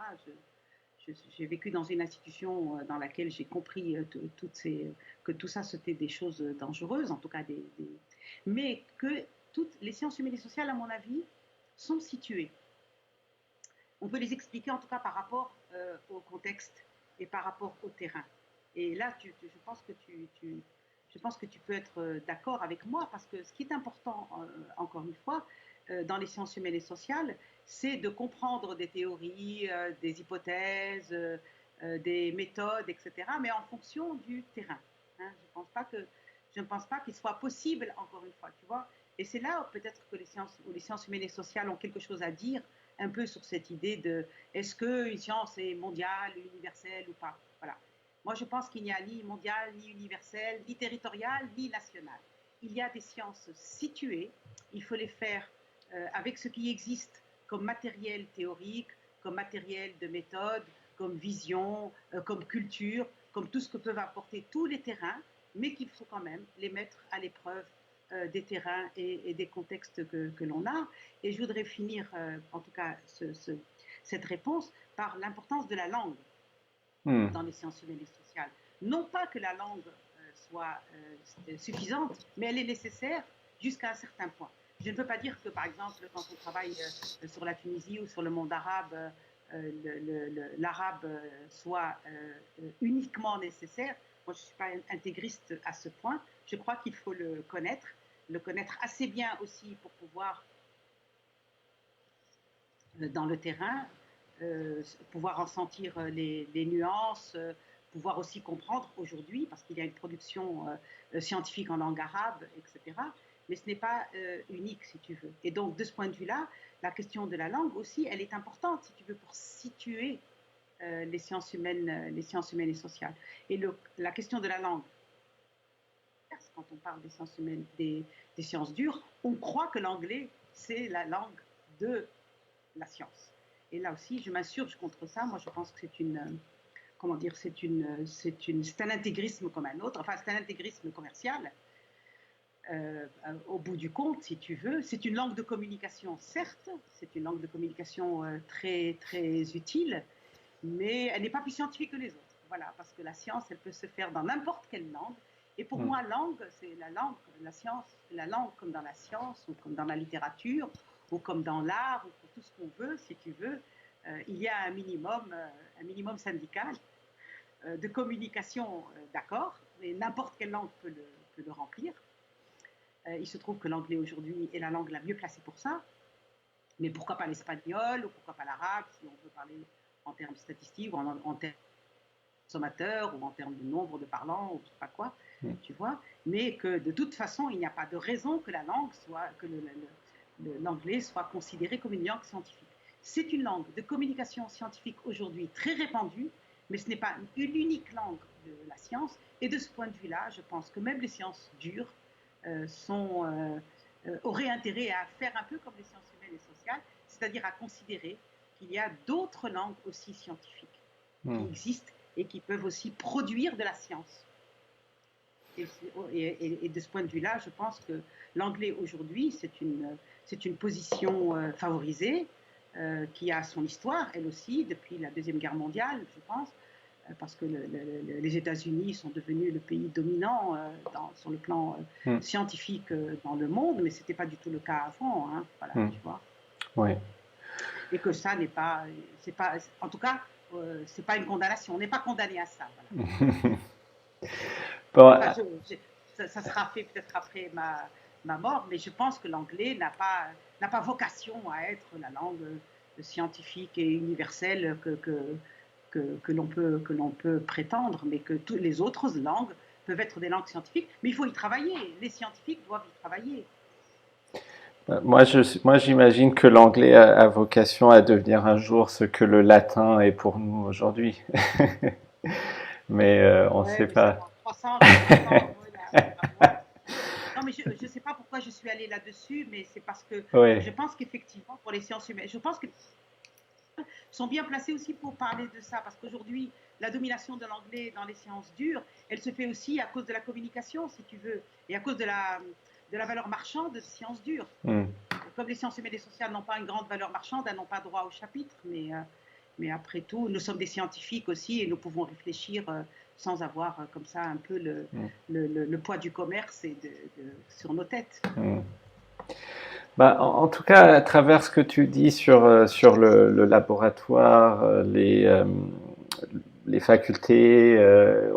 Speaker 2: J'ai vécu dans une institution dans laquelle j'ai compris que tout ça, c'était des choses dangereuses, en tout cas mais que toutes les sciences humaines et sociales, à mon avis, sont situées. On peut les expliquer en tout cas par rapport au contexte et par rapport au terrain. Et là, je pense que tu peux être d'accord avec moi, parce que ce qui est important, encore une fois, dans les sciences humaines et sociales, c'est de comprendre des théories, des hypothèses, des méthodes, etc., mais en fonction du terrain. Hein. Je ne pense pas qu'il soit possible, encore une fois, tu vois. Et c'est là peut-être que les sciences humaines et sociales ont quelque chose à dire, un peu sur cette idée de est-ce qu'une science est mondiale, universelle ou pas. Voilà. Moi, je pense qu'il n'y a ni mondial, ni universel, ni territorial, ni national. Il y a des sciences situées. Il faut les faire avec ce qui existe comme matériel théorique, comme matériel de méthode, comme vision, comme culture, comme tout ce que peuvent apporter tous les terrains, mais qu'il faut quand même les mettre à l'épreuve des terrains et des contextes que l'on a. Et je voudrais finir, en tout cas, cette réponse par l'importance de la langue dans les sciences humaines et sociales. Non pas que la langue soit suffisante, mais elle est nécessaire jusqu'à un certain point. Je ne veux pas dire que, par exemple, quand on travaille sur la Tunisie ou sur le monde arabe, l'arabe soit uniquement nécessaire. Moi, je ne suis pas intégriste à ce point. Je crois qu'il faut le connaître assez bien aussi pour pouvoir, dans le terrain, pouvoir en sentir les nuances, pouvoir aussi comprendre aujourd'hui, parce qu'il y a une production scientifique en langue arabe, etc. Mais ce n'est pas unique, si tu veux. Et donc, de ce point de vue-là, la question de la langue aussi, elle est importante, si tu veux, pour situer les sciences humaines et sociales. Et la question de la langue, quand on parle des sciences humaines, des sciences dures, on croit que l'anglais, c'est la langue de la science. Et là aussi, je m'insurge contre ça. Moi, je pense que c'est un intégrisme comme un autre. Enfin, c'est un intégrisme commercial. Au bout du compte, si tu veux, c'est une langue de communication, certes, c'est une langue de communication très, très utile, mais elle n'est pas plus scientifique que les autres. Voilà, parce que la science, elle peut se faire dans n'importe quelle langue. Et pour moi, langue, c'est la langue, la science, la langue comme dans la science, ou comme dans la littérature, ou comme dans l'art, ou pour tout ce qu'on veut, si tu veux. Il y a un minimum syndical de communication, d'accord, mais n'importe quelle langue peut le remplir. Il se trouve que l'anglais aujourd'hui est la langue la mieux placée pour ça, mais pourquoi pas l'espagnol, ou pourquoi pas l'arabe, si on veut parler en termes statistiques, ou en termes consommateurs, ou en termes de nombre de parlants, ou je sais pas quoi, tu vois, mais que de toute façon, il n'y a pas de raison que la langue soit, que l'anglais soit considéré comme une langue scientifique. C'est une langue de communication scientifique aujourd'hui très répandue, mais ce n'est pas une unique langue de la science, et de ce point de vue-là, je pense que même les sciences dures auraient intérêt à faire un peu comme les sciences humaines et sociales, c'est-à-dire à considérer qu'il y a d'autres langues aussi scientifiques qui existent et qui peuvent aussi produire de la science. Et de ce point de vue-là, je pense que l'anglais aujourd'hui, c'est une position favorisée qui a son histoire, elle aussi, depuis la Deuxième Guerre mondiale, je pense, parce que les États-Unis sont devenus le pays dominant sur le plan scientifique dans le monde, mais ce n'était pas du tout le cas avant, hein, voilà, tu vois.
Speaker 1: Oui.
Speaker 2: Et que ça n'est pas, en tout cas, c'est pas une condamnation. On n'est pas condamné à ça. Voilà.
Speaker 1: Bon,
Speaker 2: enfin, ça sera fait peut-être après ma mort, mais je pense que l'anglais n'a pas vocation à être la langue scientifique et universelle que l'on peut prétendre, mais que toutes les autres langues peuvent être des langues scientifiques. Mais il faut y travailler. Les scientifiques doivent y travailler.
Speaker 1: Moi, j'imagine que l'anglais a vocation à devenir un jour ce que le latin est pour nous aujourd'hui. Mais on ne sait pas.
Speaker 2: Dans 300, 400, voilà. Non, mais je ne sais pas pourquoi je suis allée là-dessus, mais c'est parce que je pense qu'effectivement, pour les sciences humaines, je pense que sont bien placés aussi pour parler de ça, parce qu'aujourd'hui, la domination de l'anglais dans les sciences dures, elle se fait aussi à cause de la communication, si tu veux, et à cause de la valeur marchande de sciences dures. comme les sciences humaines et sociales n'ont pas une grande valeur marchande, elles n'ont pas droit au chapitre, mais après tout, nous sommes des scientifiques aussi et nous pouvons réfléchir sans avoir comme ça un peu le poids du commerce sur nos têtes.
Speaker 1: Mm. Bah, en tout cas, à travers ce que tu dis sur le laboratoire, les facultés,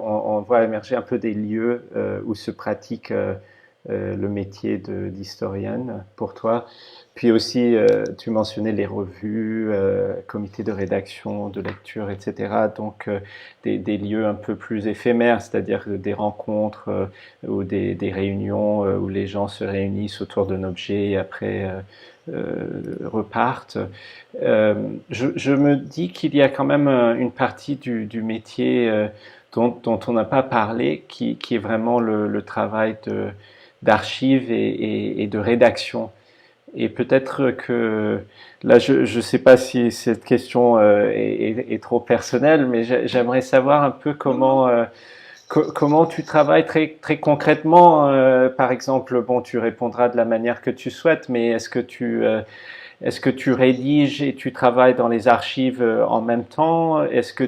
Speaker 1: on voit émerger un peu des lieux où se pratique le métier d'historienne pour toi. Puis aussi, tu mentionnais les revues, comités de rédaction, de lecture, etc. Donc, des lieux un peu plus éphémères, c'est-à-dire des rencontres ou des réunions où les gens se réunissent autour d'un objet et après repartent. Je me dis qu'il y a quand même une partie du métier dont on n'a pas parlé, qui est vraiment le travail d'archives et de rédaction. Et peut-être que là, je ne sais pas si cette question est trop personnelle, mais j'aimerais savoir un peu
Speaker 2: Non, non.
Speaker 1: comment tu travailles très concrètement. Par exemple, bon, tu répondras de la manière que tu souhaites, mais est-ce que tu rédiges et tu travailles dans les archives en même temps? Est-ce que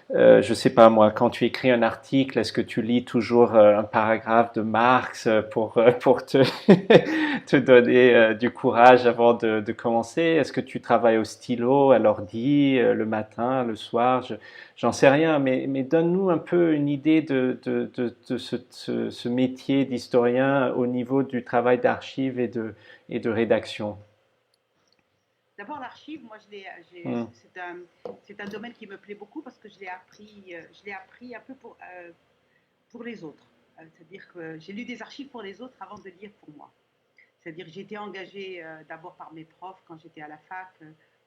Speaker 1: je sais pas moi, quand tu écris un article, est-ce que tu lis toujours un paragraphe de Marx pour te donner du courage avant de commencer? Est-ce que tu travailles au stylo, à l'ordi, le matin, le soir? J'en sais rien, mais donne-nous un peu une idée de ce métier d'historien au niveau du travail d'archives et de rédaction.
Speaker 2: D'abord, l'archive, moi,
Speaker 1: Hmm.
Speaker 2: c'est un domaine qui me plaît beaucoup parce que je l'ai appris un peu pour les autres. C'est-à-dire que j'ai lu des archives pour les autres avant de lire pour moi. C'est-à-dire que j'ai été engagée d'abord par mes profs quand j'étais à la fac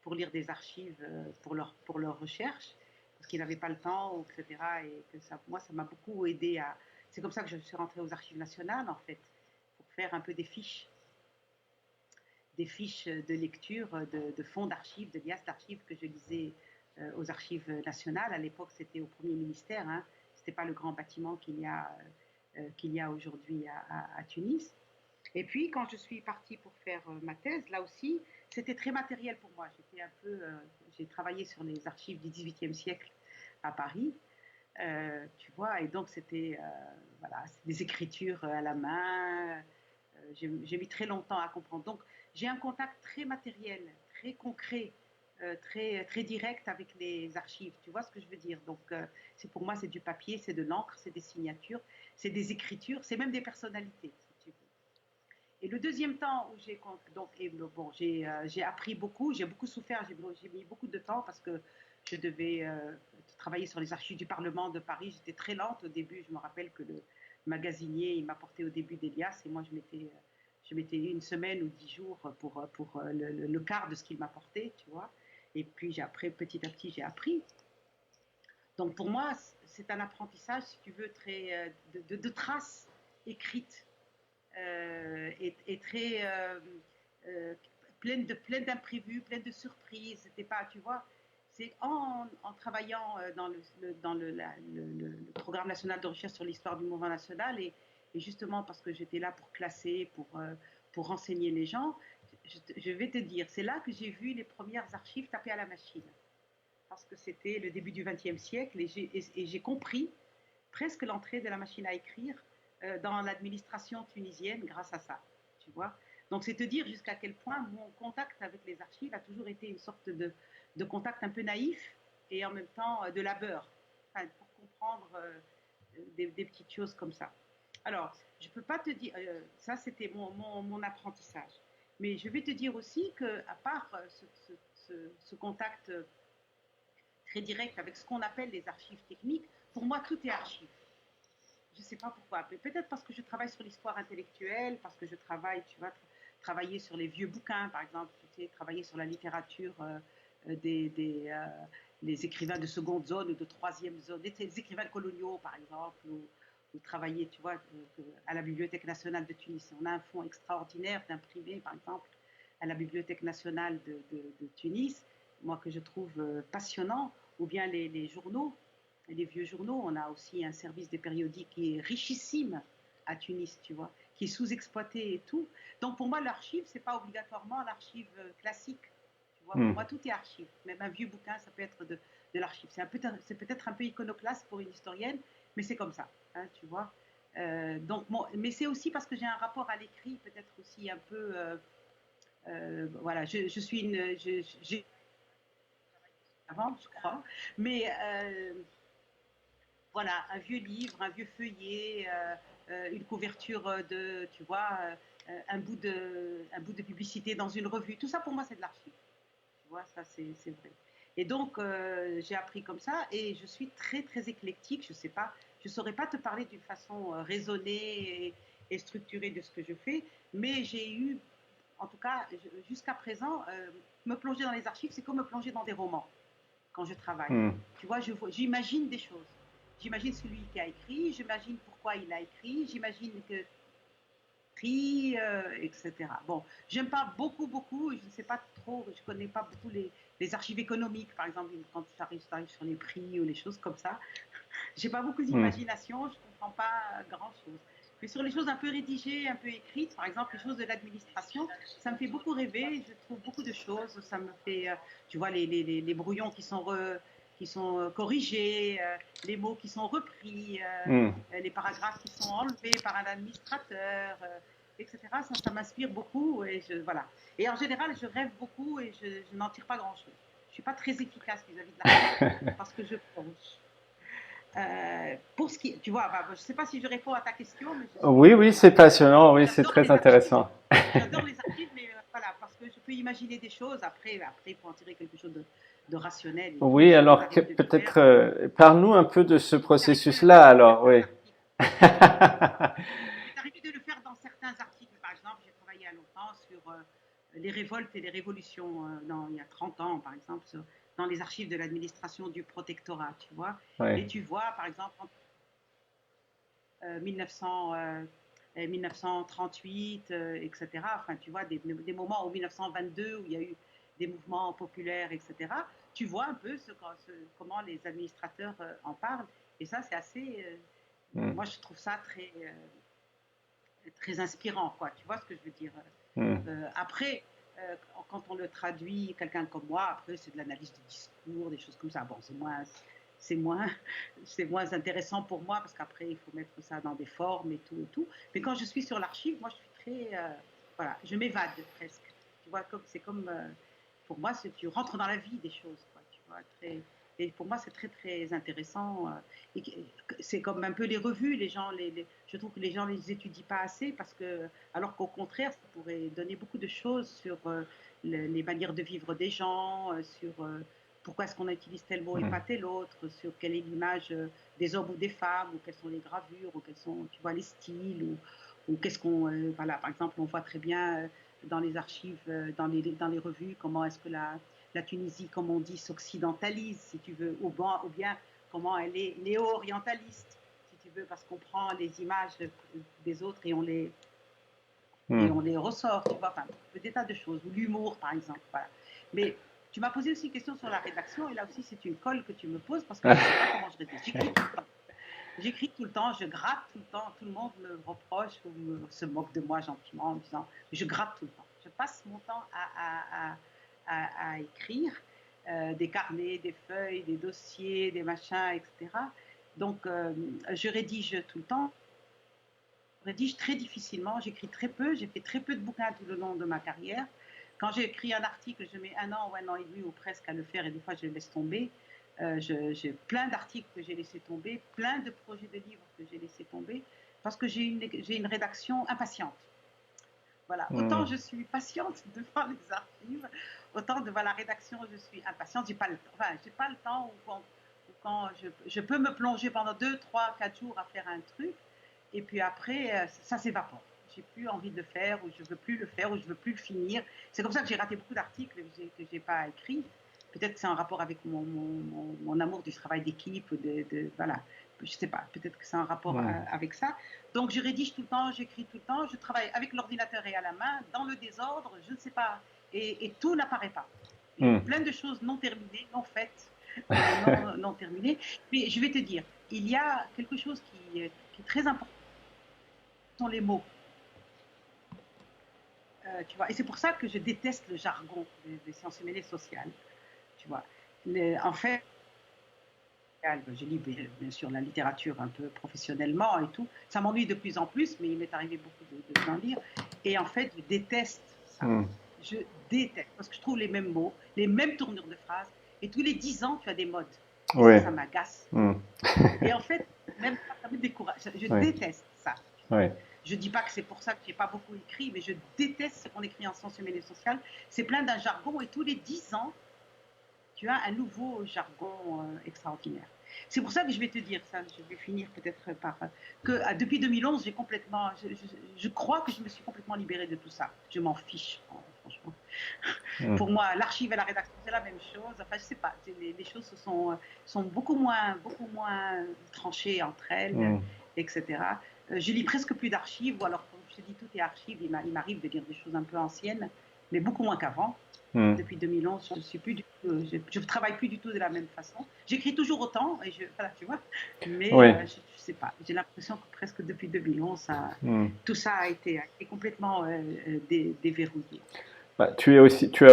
Speaker 2: pour lire des archives pour leur recherche, parce qu'ils n'avaient pas le temps, etc. Et que ça, moi, ça m'a beaucoup aidé à. C'est comme ça que je suis rentrée aux archives nationales, en fait, pour faire un peu des fiches de lecture de fonds d'archives, de liasses d'archives que je lisais aux archives nationales. À l'époque, c'était au premier ministère. Hein. Ce n'était pas le grand bâtiment qu'il y a aujourd'hui à Tunis. Et puis, quand je suis partie pour faire ma thèse, là aussi, c'était très matériel pour moi. J'ai travaillé sur les archives du XVIIIe siècle à Paris, tu vois, et donc voilà, des écritures à la main. J'ai mis très longtemps à comprendre. Donc, j'ai un contact très matériel, très concret, très direct avec les archives. Tu vois ce que je veux dire? Donc, pour moi, c'est du papier, c'est de l'encre, c'est des signatures, c'est des écritures, c'est même des personnalités, si tu veux. Et le deuxième temps où j'ai appris beaucoup, j'ai beaucoup souffert, j'ai mis beaucoup de temps parce que je devais travailler sur les archives du Parlement de Paris. J'étais très lente au début. Je me rappelle que le magasinier, il m'apportait au début d'Elias et moi je mettais une semaine ou 10 jours pour le quart de ce qu'il m'apportait, tu vois. Et puis petit à petit, j'ai appris. Donc pour moi, c'est un apprentissage, si tu veux, de traces écrites et très euh, pleine d'imprévus, pleine de surprises. C'était pas, tu vois, c'est en travaillant dans le programme national de recherche sur l'histoire du mouvement national et justement parce que j'étais là pour classer, pour renseigner les gens, je vais te dire, c'est là que j'ai vu les premières archives tapées à la machine. Parce que c'était le début du XXe siècle et j'ai compris presque l'entrée de la machine à écrire dans l'administration tunisienne grâce à ça, tu vois. Donc c'est te dire jusqu'à quel point mon contact avec les archives a toujours été une sorte de contact un peu naïf et en même temps de labeur, enfin, pour comprendre des petites choses comme ça. Alors, je ne peux pas te dire, ça c'était mon apprentissage, mais je vais te dire aussi qu'à part ce contact très direct avec ce qu'on appelle les archives techniques, pour moi tout est archive. Je ne sais pas pourquoi. Peut-être parce que je travaille sur l'histoire intellectuelle, parce que je travaille, tu vois, travailler sur les vieux bouquins, par exemple, tu sais, travailler sur la littérature des écrivains de seconde zone ou de troisième zone, des écrivains coloniaux, par exemple, ou travailler, tu vois, à la Bibliothèque nationale de Tunis. On a un fonds extraordinaire d'imprimés, par exemple, à la Bibliothèque nationale de Tunis, moi que je trouve passionnant, ou bien les journaux les vieux journaux. On a aussi un service des périodiques qui est richissime à Tunis, tu vois, qui est sous-exploité et tout. Donc pour moi, l'archive, c'est pas obligatoirement l'archive classique. Tu vois, pour
Speaker 1: Hmm.
Speaker 2: moi, tout est archive. Même un vieux bouquin, ça peut être de l'archive. C'est peut-être un peu iconoclaste pour une historienne, mais c'est comme ça, hein, tu vois. Donc, bon, mais c'est aussi parce que j'ai un rapport à l'écrit, peut-être aussi un peu. Voilà, je suis une. J'ai avant, je crois, mais voilà, un vieux livre, un vieux feuillet, une couverture de, tu vois, un bout de publicité dans une revue. Tout ça, pour moi, c'est de l'archive. Tu vois, ça, c'est vrai. Et donc, j'ai appris comme ça et je suis très, très éclectique. Je sais pas, je saurais pas te parler d'une façon raisonnée et structurée de ce que je fais, mais j'ai eu, en tout cas, jusqu'à présent, me plonger dans les archives, c'est comme me plonger dans des romans quand je travaille.
Speaker 1: Hmm.
Speaker 2: Tu vois, j'imagine des choses. J'imagine celui qui a écrit, j'imagine pourquoi il a écrit, j'imagine que écrit, etc. Bon, j'aime pas beaucoup, je ne sais pas trop, je connais pas beaucoup les archives économiques, par exemple, quand ça arrive sur les prix ou les choses comme ça. J'ai pas beaucoup
Speaker 1: Hmm.
Speaker 2: d'imagination, je comprends pas grand-chose. Mais sur les choses un peu rédigées, un peu écrites, par exemple les choses de l'administration, ça me fait beaucoup rêver, je trouve beaucoup de choses, ça me fait, tu vois, les brouillons qui sont corrigés, les mots qui sont repris,
Speaker 1: Hmm.
Speaker 2: les paragraphes qui sont enlevés par un administrateur, etc. Ça m'inspire beaucoup voilà. Et en général, je rêve beaucoup et je n'en tire pas grand-chose. Je suis pas très efficace vis-à-vis de l'archive parce que je pense. Pour ce qui, tu vois, bah, je ne sais pas si je réponds à ta question, mais
Speaker 1: Oui, oui, c'est passionnant, oui, c'est
Speaker 2: j'adore
Speaker 1: très
Speaker 2: les archives.
Speaker 1: intéressant.
Speaker 2: J'adore les archives, mais voilà, parce que je peux imaginer des choses. Après, pour en tirer quelque chose de rationnel et tout,
Speaker 1: Oui,
Speaker 2: ça
Speaker 1: alors
Speaker 2: m'arrive de le faire.
Speaker 1: peut-être parle-nous un peu de ce
Speaker 2: Il m'est arrivé de le
Speaker 1: processus-là,
Speaker 2: faire dans
Speaker 1: alors,
Speaker 2: certains
Speaker 1: oui.
Speaker 2: articles. Il m'est arrivé de le faire dans certains articles. Par exemple, j'ai travaillé à longtemps sur les révoltes et les révolutions, il y a 30 ans, par exemple, dans les archives de l'administration du protectorat, tu vois.
Speaker 1: Oui.
Speaker 2: Et tu vois, par exemple, 1900, 1938, etc. Enfin, tu vois, des moments au 1922 où il y a eu des mouvements populaires, etc. Tu vois un peu comment les administrateurs en parlent. Et ça, c'est assez.
Speaker 1: Hmm.
Speaker 2: Moi, je trouve ça très inspirant, quoi. Tu vois ce que je veux dire?
Speaker 1: Hmm.
Speaker 2: Après, quand on le traduit, quelqu'un comme moi, après, c'est de l'analyse de discours, des choses comme ça. Bon, c'est moins, c'est moins intéressant pour moi parce qu'après, il faut mettre ça dans des formes et tout et tout. Mais quand je suis sur l'archive, moi, je suis très, voilà, je m'évade presque. Tu vois, c'est comme, pour moi, tu rentres dans la vie des choses, quoi. Tu vois, et pour moi, c'est très, très intéressant. Et c'est comme un peu les revues, je trouve que les gens les étudient pas assez parce que, alors qu'au contraire, ça pourrait donner beaucoup de choses sur les manières de vivre des gens, sur pourquoi est-ce qu'on utilise tel mot et
Speaker 1: Hmm.
Speaker 2: pas tel autre, sur quelle est l'image des hommes ou des femmes, ou quelles sont les gravures, ou quels sont, tu vois, les styles, ou qu'est-ce qu'on, voilà, par exemple, on voit très bien dans les archives, dans les revues, comment est-ce que la Tunisie, comme on dit, s'occidentalise, si tu veux, ou bien comment elle est néo-orientaliste, si tu veux, parce qu'on prend les images des autres et
Speaker 1: Hmm.
Speaker 2: on les ressort, tu vois, enfin, des tas de choses, ou l'humour, par exemple, voilà. Mais tu m'as posé aussi une question sur la rédaction, et là aussi, c'est une colle que tu me poses, parce que je ne sais pas comment je rédige. J'écris tout le temps. J'écris tout le temps, je gratte tout le temps, tout le monde me reproche ou se moque de moi gentiment en disant je gratte tout le temps. Je passe mon temps à écrire des carnets, des feuilles, des dossiers, des machins, etc. Donc je rédige tout le temps, je rédige très difficilement, j'écris très peu, j'ai fait très peu de bouquins tout le long de ma carrière. Quand j'écris un article, je mets 1 an ou 1 an et demi ou presque à le faire et des fois je le laisse tomber. J'ai plein d'articles que j'ai laissé tomber, plein de projets de livres que j'ai laissé tomber parce que j'ai une rédaction impatiente. Voilà,
Speaker 1: Hmm.
Speaker 2: autant je suis patiente devant les archives, autant devant la rédaction je suis impatiente. J'ai pas le temps, enfin, j'ai pas le temps ou quand je peux me plonger pendant 2, 3, 4 jours à faire un truc et puis après ça s'évapore. J'ai plus envie de le faire ou je veux plus le faire ou je veux plus le finir. C'est comme ça que j'ai raté beaucoup d'articles que j'ai pas écrits. Peut-être que c'est en rapport avec mon amour du travail d'équipe, voilà, je sais pas, peut-être que c'est en rapport
Speaker 1: Hmm.
Speaker 2: avec ça. Donc je rédige tout le temps, j'écris tout le temps, je travaille avec l'ordinateur et à la main, dans le désordre, je ne sais pas, et tout n'apparaît pas. J'ai
Speaker 1: Hmm.
Speaker 2: plein de choses non terminées, non faites, non terminées. Mais je vais te dire, il y a quelque chose qui est très important, ce sont les mots. tu vois. Et c'est pour ça que je déteste le jargon des sciences humaines et sociales, tu vois. En fait, je lis bien sûr la littérature un peu professionnellement et tout. Ça m'ennuie de plus en plus, mais il m'est arrivé beaucoup d'en lire. Et en fait, je déteste ça.
Speaker 1: Hmm.
Speaker 2: Je déteste parce que je trouve les mêmes mots, les mêmes tournures de phrases. Et tous les 10 ans, tu as des modes. Et
Speaker 1: Oui.
Speaker 2: ça m'agace.
Speaker 1: Hmm.
Speaker 2: Et en fait, même ça me décourage. Je
Speaker 1: Oui.
Speaker 2: déteste ça.
Speaker 1: Oui.
Speaker 2: Je ne dis pas que c'est pour ça que je n'ai pas beaucoup écrit, mais je déteste ce qu'on écrit en sciences humaines et sociales. C'est plein d'un jargon et tous les 10 ans, tu as un nouveau jargon extraordinaire. C'est pour ça que je vais te dire ça, je vais finir peut-être par que depuis 2011, j'ai complètement, je crois que je me suis complètement libérée de tout ça. Je m'en fiche, franchement. Pour moi, l'archive et la rédaction, c'est la même chose. Enfin, je sais pas, les choses sont beaucoup moins tranchées entre elles, etc. Je lis presque plus d'archives, ou alors, comme je te dis, tout est archive. Il m'arrive de lire des choses un peu anciennes, mais beaucoup moins qu'avant. Depuis 2011, je travaille plus du tout de la même façon. J'écris toujours autant, et voilà, tu vois. Mais
Speaker 1: Oui.
Speaker 2: je sais pas. J'ai l'impression que presque depuis 2011, tout ça a été complètement déverrouillé.
Speaker 1: Bah, tu as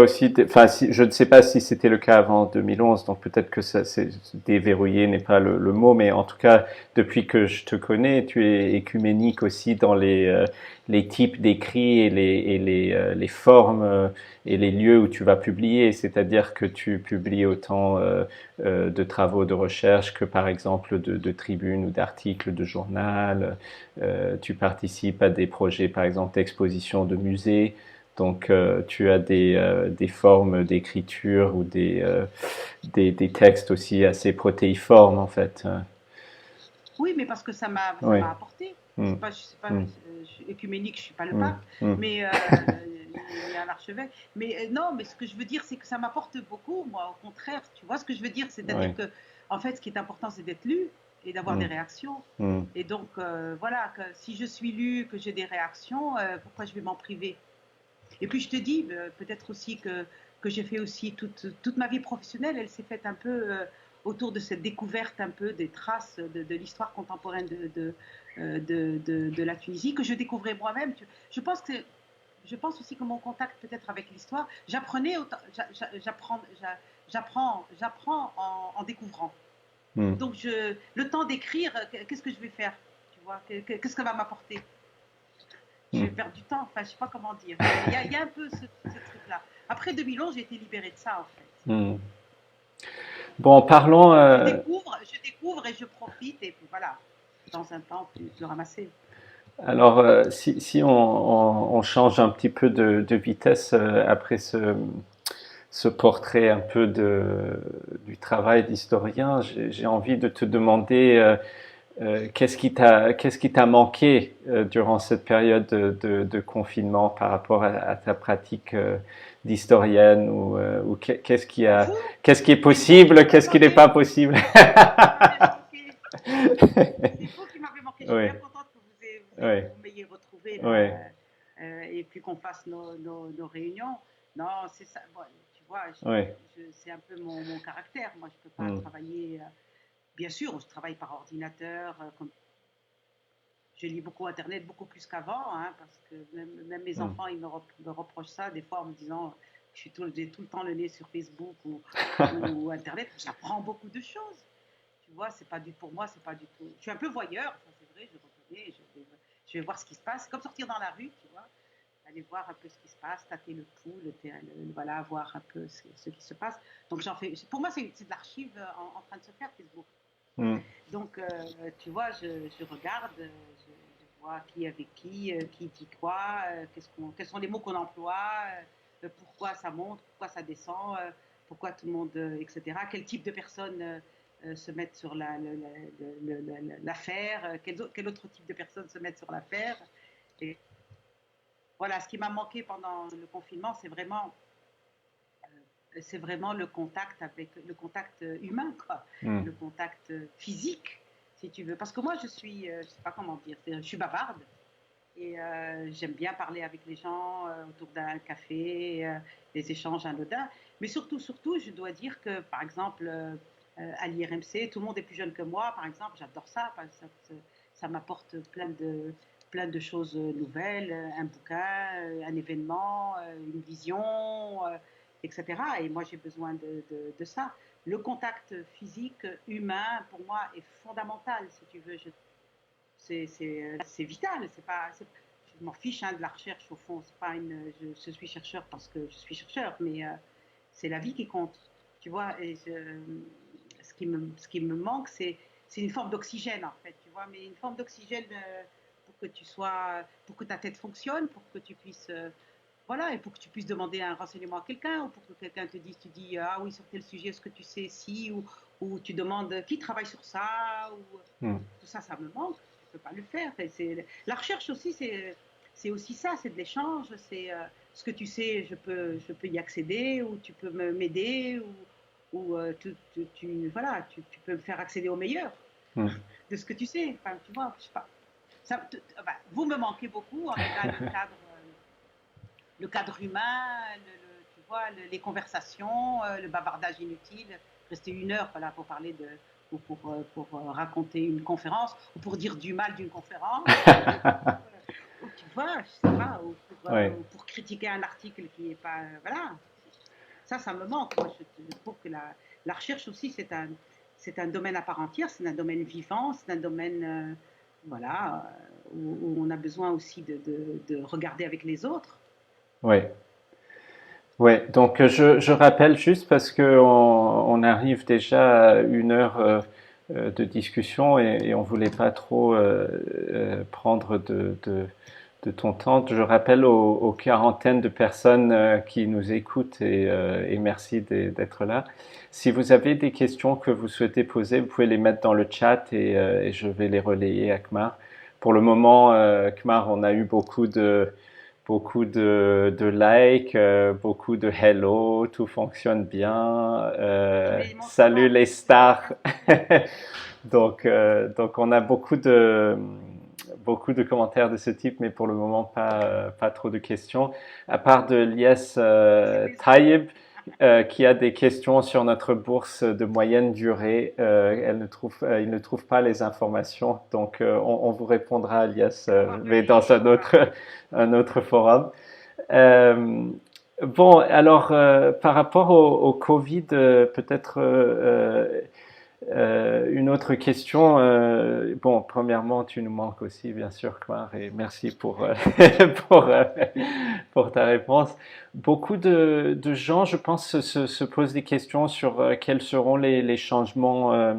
Speaker 1: aussi, enfin, je ne sais pas si c'était le cas avant 2011, donc peut-être que ça, c'est déverrouillé n'est pas le mot, mais en tout cas, depuis que je te connais, tu es écuménique aussi dans les types d'écrits les formes et les lieux où tu vas publier, c'est-à-dire que tu publies autant de travaux de recherche que par exemple de tribunes ou d'articles de journal, tu participes à des projets par exemple d'exposition de musées. Donc, tu as des formes d'écriture ou des textes aussi assez protéiformes, en fait.
Speaker 2: Oui, mais parce que ça
Speaker 1: Oui.
Speaker 2: m'a apporté.
Speaker 1: Mm.
Speaker 2: C'est pas,
Speaker 1: Mm.
Speaker 2: je suis écuménique, je suis pas le
Speaker 1: Mm.
Speaker 2: pape,
Speaker 1: Mm.
Speaker 2: mais ni un archevêque. Mais non, mais ce que je veux dire, c'est que ça m'apporte beaucoup. Moi, au contraire, tu vois ce que je veux dire, c'est-à-dire
Speaker 1: Oui.
Speaker 2: que, en fait, ce qui est important, c'est d'être lu et d'avoir
Speaker 1: Mm.
Speaker 2: des réactions.
Speaker 1: Mm.
Speaker 2: Et donc, voilà, que si je suis lu, que j'ai des réactions, pourquoi je vais m'en priver? Et puis, je te dis, peut-être aussi que j'ai fait aussi toute ma vie professionnelle, elle s'est faite un peu autour de cette découverte un peu des traces de l'histoire contemporaine de la Tunisie, que je découvrais moi-même. Je pense aussi que mon contact peut-être avec l'histoire, j'apprends en découvrant.
Speaker 1: Mm.
Speaker 2: Donc, le temps d'écrire, qu'est-ce que je vais faire? Tu vois, qu'est-ce que ça va m'apporter? Je
Speaker 1: Mm.
Speaker 2: vais perdre du temps, enfin, je sais pas comment dire. Il y a un peu ce truc-là. Après 2011, j'ai été libérée de ça, en fait.
Speaker 1: Mm. Bon, parlons.
Speaker 2: Je découvre et je profite, et puis voilà, de temps en temps, plus ramasser.
Speaker 1: Alors, si on change un petit peu de vitesse après ce portrait un peu du travail d'historien, j'ai envie de te demander qu'est-ce qui t'a manqué durant cette période de confinement par rapport à ta pratique d'historienne ou
Speaker 2: Vous,
Speaker 1: qu'est-ce qui est
Speaker 2: c'est vous qui
Speaker 1: possible,
Speaker 2: m'avez
Speaker 1: qu'est-ce qui n'est
Speaker 2: manqué.
Speaker 1: pas possible?
Speaker 2: C'est vous qui m'avez manqué. C'est vous qui m'avez manqué. Je suis
Speaker 1: Oui,
Speaker 2: bien contente que
Speaker 1: oui,
Speaker 2: vous m'ayez retrouvé
Speaker 1: oui,
Speaker 2: là, et puis qu'on fasse nos réunions. Non, c'est ça. Bon, tu vois,
Speaker 1: oui.
Speaker 2: c'est un peu mon caractère. Moi, je ne peux pas
Speaker 1: Hmm,
Speaker 2: travailler. Bien sûr, je travaille par ordinateur. Je lis beaucoup Internet, beaucoup plus qu'avant, hein, parce que même mes
Speaker 1: hmm.
Speaker 2: enfants, ils me reprochent ça des fois en me disant que j'ai tout le temps le nez sur Facebook ou Internet. J'apprends beaucoup de choses. Tu vois, c'est pas du pour moi, c'est pas du tout. Je suis un peu voyeur, ça c'est vrai, je reconnais. Je vais voir ce qui se passe. C'est comme sortir dans la rue, tu vois, aller voir un peu ce qui se passe, tâter le pouls, voilà, voir un peu ce qui se passe. Donc j'en fais. Pour moi, c'est de l'archive en train de se faire Facebook.
Speaker 1: Hmm,
Speaker 2: Donc, tu vois, je regarde, je vois qui est avec qui dit quoi, quels sont les mots qu'on emploie, pourquoi ça monte, pourquoi ça descend, pourquoi tout le monde, etc. Quel type de personnes se mettent sur l'affaire, quel autre type de personnes se mettent sur l'affaire. Et voilà, ce qui m'a manqué pendant le confinement, c'est vraiment le contact humain, quoi,
Speaker 1: hmm,
Speaker 2: le contact physique, si tu veux. Parce que moi, je sais pas comment dire, je suis bavarde et j'aime bien parler avec les gens autour d'un café, des échanges anodins. Mais surtout, je dois dire que, par exemple, à l'IRMC, tout le monde est plus jeune que moi, par exemple, j'adore ça, ça m'apporte plein plein de choses nouvelles, un bouquin, un événement, une vision, etc. Et moi, j'ai besoin de ça. Le contact physique, humain, pour moi, est fondamental, si tu veux. C'est vital. Je m'en fiche de la recherche, au fond. C'est pas je suis chercheur parce que je suis chercheur, mais c'est la vie qui compte. Tu vois, ce qui me manque, c'est une forme d'oxygène, en fait, tu vois, mais une forme d'oxygène pour que ta tête fonctionne, pour que tu puisses, voilà, et pour que tu puisses demander un renseignement à quelqu'un, ou pour que quelqu'un te dise, tu dis, ah oui, sur tel sujet, est-ce que tu sais si, ou tu demandes qui travaille sur ça, ou
Speaker 1: Mm.
Speaker 2: tout ça, ça me manque, je peux pas le faire. La recherche aussi, c'est aussi ça, c'est de l'échange, c'est ce que tu sais, je peux y accéder, ou tu peux m'aider, ou voilà, tu peux me faire accéder au meilleur
Speaker 1: Mm.
Speaker 2: de ce que tu sais. Enfin, tu vois, je sais pas. Enfin, vous me manquez beaucoup, en tout cas, le cadre humain, tu vois, les conversations, le bavardage inutile. Rester 1 heure voilà, pour parler ou pour raconter une conférence, ou pour dire du mal d'une conférence, ou tu vois, je sais pas,
Speaker 1: Oui,
Speaker 2: ou pour critiquer un article qui est pas, voilà. Ça me manque. Moi, je trouve que la recherche aussi, c'est un domaine à part entière, c'est un domaine vivant, c'est un domaine, voilà, où on a besoin aussi de regarder avec les autres.
Speaker 1: oui. Ouais, donc je rappelle juste parce que on arrive déjà à 1 heure de discussion et on voulait pas trop prendre de ton temps. Je rappelle aux quarantaines de personnes qui nous écoutent et merci d'être là. Si vous avez des questions que vous souhaitez poser, vous pouvez les mettre dans le chat et je vais les relayer à Kmar. Pour le moment, Kmar, on a eu beaucoup de likes, beaucoup de hello, tout fonctionne bien,
Speaker 2: Mais mon
Speaker 1: salut
Speaker 2: savoir,
Speaker 1: les
Speaker 2: c'est
Speaker 1: stars.
Speaker 2: un
Speaker 1: Donc on a beaucoup de commentaires de ce type, mais pour le moment pas trop de questions. À part de Lies
Speaker 2: c'est plaisant.
Speaker 1: Taïeb, qui a des questions sur notre bourse de moyenne durée. Il ne trouve pas les informations, donc on vous répondra, Lies,
Speaker 2: On va
Speaker 1: mais dans
Speaker 2: relayer, on va relayer.
Speaker 1: un autre forum. Euh, bon, alors par rapport au Covid, peut-être une autre question. Bon, premièrement, tu nous manques aussi, bien sûr, Claire, et merci pour, pour ta réponse. Beaucoup de gens, je pense, se posent des questions sur quels seront les changements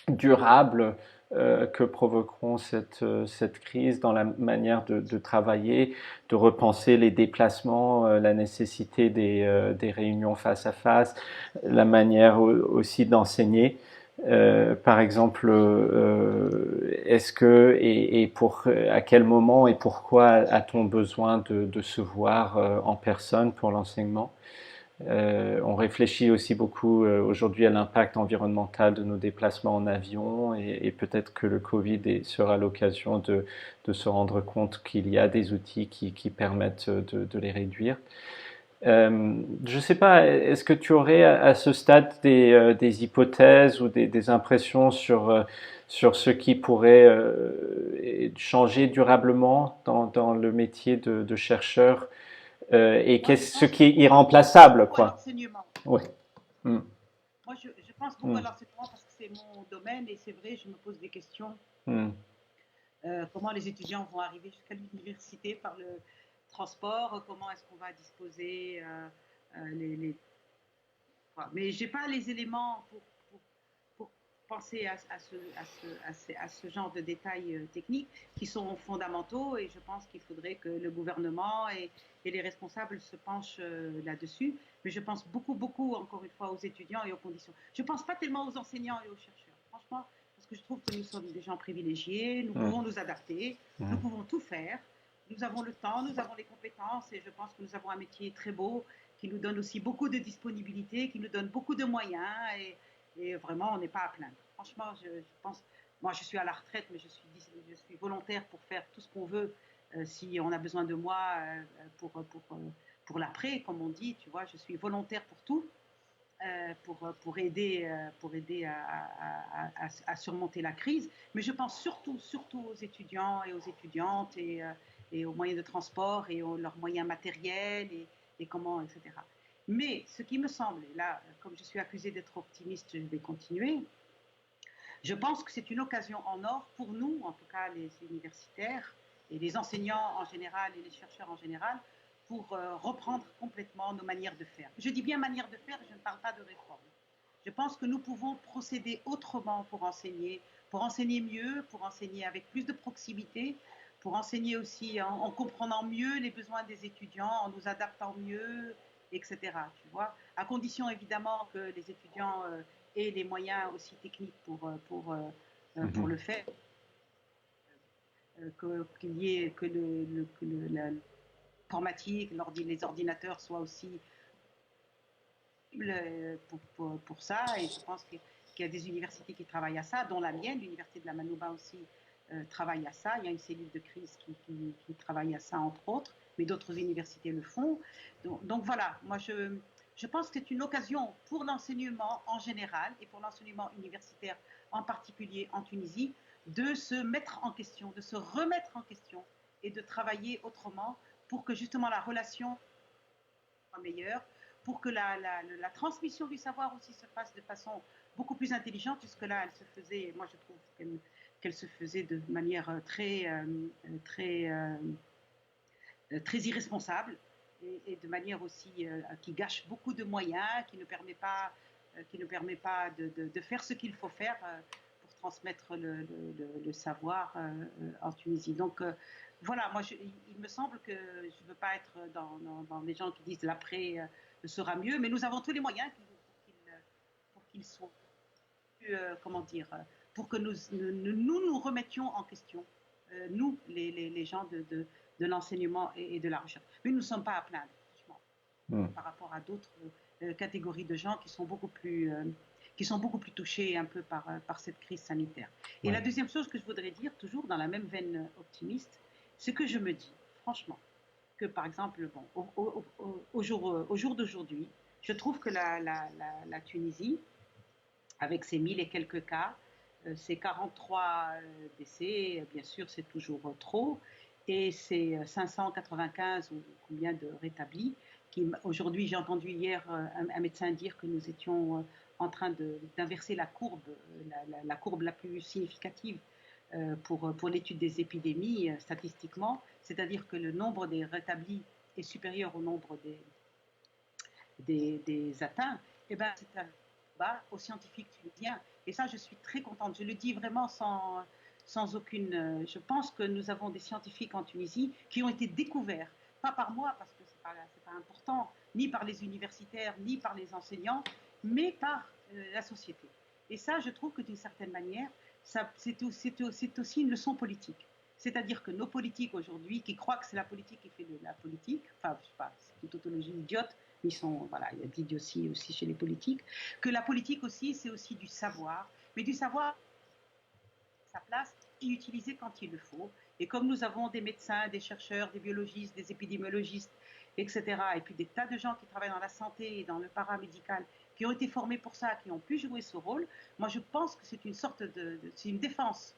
Speaker 1: durables que provoqueront cette crise dans la manière de travailler, de repenser les déplacements, la nécessité des réunions face à face, la manière aussi d'enseigner. Par exemple, est-ce que et pour à quel moment et pourquoi a-t-on besoin de se voir en personne pour l'enseignement? On réfléchit aussi beaucoup aujourd'hui à l'impact environnemental de nos déplacements en avion et peut-être que le Covid sera l'occasion de se rendre compte qu'il y a des outils qui permettent de les réduire. Je ne sais pas, est-ce que tu aurais à ce stade des hypothèses ou des impressions sur ce qui pourrait changer durablement dans le métier de chercheur et
Speaker 2: Moi, je
Speaker 1: ce
Speaker 2: pense
Speaker 1: qui est irremplaçable,
Speaker 2: beaucoup à
Speaker 1: quoi.
Speaker 2: l'enseignement.
Speaker 1: Oui. Mm,
Speaker 2: Moi, je pense beaucoup à
Speaker 1: mm,
Speaker 2: l'enseignement parce que c'est mon domaine et c'est vrai, je me pose des questions.
Speaker 1: mm,
Speaker 2: Comment les étudiants vont arriver jusqu'à l'université par le transport, comment est-ce qu'on va disposer mais j'ai pas les éléments pour penser à ce genre de détails techniques qui sont fondamentaux et je pense qu'il faudrait que le gouvernement et les responsables se penchent là-dessus. Mais je pense beaucoup, beaucoup, encore une fois, aux étudiants et aux conditions. Je ne pense pas tellement aux enseignants et aux chercheurs, franchement, parce que je trouve que nous sommes des gens privilégiés, nous
Speaker 1: mm,
Speaker 2: pouvons nous adapter, nous
Speaker 1: mm.
Speaker 2: pouvons tout faire. Nous avons le temps, nous avons les compétences et je pense que nous avons un métier très beau qui nous donne aussi beaucoup de disponibilité, qui nous donne beaucoup de moyens et vraiment, on n'est pas à plaindre. Franchement, je pense, moi je suis à la retraite, mais je suis volontaire pour faire tout ce qu'on veut si on a besoin de moi pour l'après, comme on dit, tu vois, je suis volontaire pour tout. pour aider, à surmonter la crise. Mais je pense surtout aux étudiants et aux étudiantes et aux moyens de transport et aux leurs moyens matériels et comment, etc. Mais ce qui me semble, et là, comme je suis accusée d'être optimiste, je vais continuer, je pense que c'est une occasion en or pour nous, en tout cas les universitaires et les enseignants en général et les chercheurs en général, pour reprendre complètement nos manières de faire. Je dis bien manière de faire, je ne parle pas de réforme. Je pense que nous pouvons procéder autrement pour enseigner mieux, pour enseigner avec plus de proximité, pour enseigner aussi en comprenant mieux les besoins des étudiants, en nous adaptant mieux, etc. Tu vois, à condition évidemment que les étudiants aient les moyens aussi techniques pour
Speaker 1: Mhm.
Speaker 2: le faire, qu'il y ait que l'informatique, les ordinateurs soient aussi pour ça. Et je pense qu'il y a des universités qui travaillent à ça, dont la mienne, l'université de la Manouba aussi, travaille à ça. Il y a une cellule de crise qui travaille à ça, entre autres, mais d'autres universités le font. Donc voilà, moi je pense que c'est une occasion pour l'enseignement en général et pour l'enseignement universitaire en particulier en Tunisie de se mettre en question, de se remettre en question et de travailler autrement pour que justement la relation soit meilleure, pour que la transmission du savoir aussi se fasse de façon beaucoup plus intelligente. Jusque-là, elle se faisait, moi je trouve qu'elle se faisait de manière très, très irresponsable et de manière aussi qui gâche beaucoup de moyens, qui ne permet pas de faire ce qu'il faut faire pour transmettre le savoir en Tunisie. Donc voilà, moi il me semble que je ne veux pas être dans les gens qui disent l'après sera mieux, mais nous avons tous les moyens pour qu'il soit comment dire, pour que nous remettions en question, nous, les gens de l'enseignement et de la recherche. Mais nous ne sommes pas à plaindre, franchement,
Speaker 1: Mhm.
Speaker 2: par rapport à d'autres catégories de gens qui sont beaucoup plus touchés un peu par cette crise sanitaire. Et
Speaker 1: Ouais.
Speaker 2: la deuxième chose que je voudrais dire, toujours dans la même veine optimiste, c'est que je me dis, franchement, que par exemple, bon, au jour d'aujourd'hui, je trouve que la Tunisie, avec ses 1000 et quelques cas, ces 43 décès, bien sûr, c'est toujours trop, et ces 595 ou combien de rétablis, qui aujourd'hui, j'ai entendu hier un médecin dire que nous étions en train d'inverser la courbe, la courbe la plus significative pour l'étude des épidémies statistiquement, c'est-à-dire que le nombre des rétablis est supérieur au nombre des atteints, et ben c'est un bas aux scientifiques tunisiens. Et ça, je suis très contente. Je le dis vraiment sans aucune. Je pense que nous avons des scientifiques en Tunisie qui ont été découverts, pas par moi, parce que c'est pas important, ni par les universitaires, ni par les enseignants, mais par la société. Et ça, je trouve que d'une certaine manière, c'est aussi une leçon politique. C'est-à-dire que nos politiques aujourd'hui, qui croient que c'est la politique qui fait de la politique, enfin, je sais pas, c'est une tautologie idiote, voilà, il y a de l'idiotie aussi chez les politiques, que la politique aussi, c'est aussi du savoir, mais du savoir à sa place et utilisé quand il le faut. Et comme nous avons des médecins, des chercheurs, des biologistes, des épidémiologistes, etc., et puis des tas de gens qui travaillent dans la santé et dans le paramédical, qui ont été formés pour ça, qui ont pu jouer ce rôle, moi je pense que c'est une sorte c'est une défense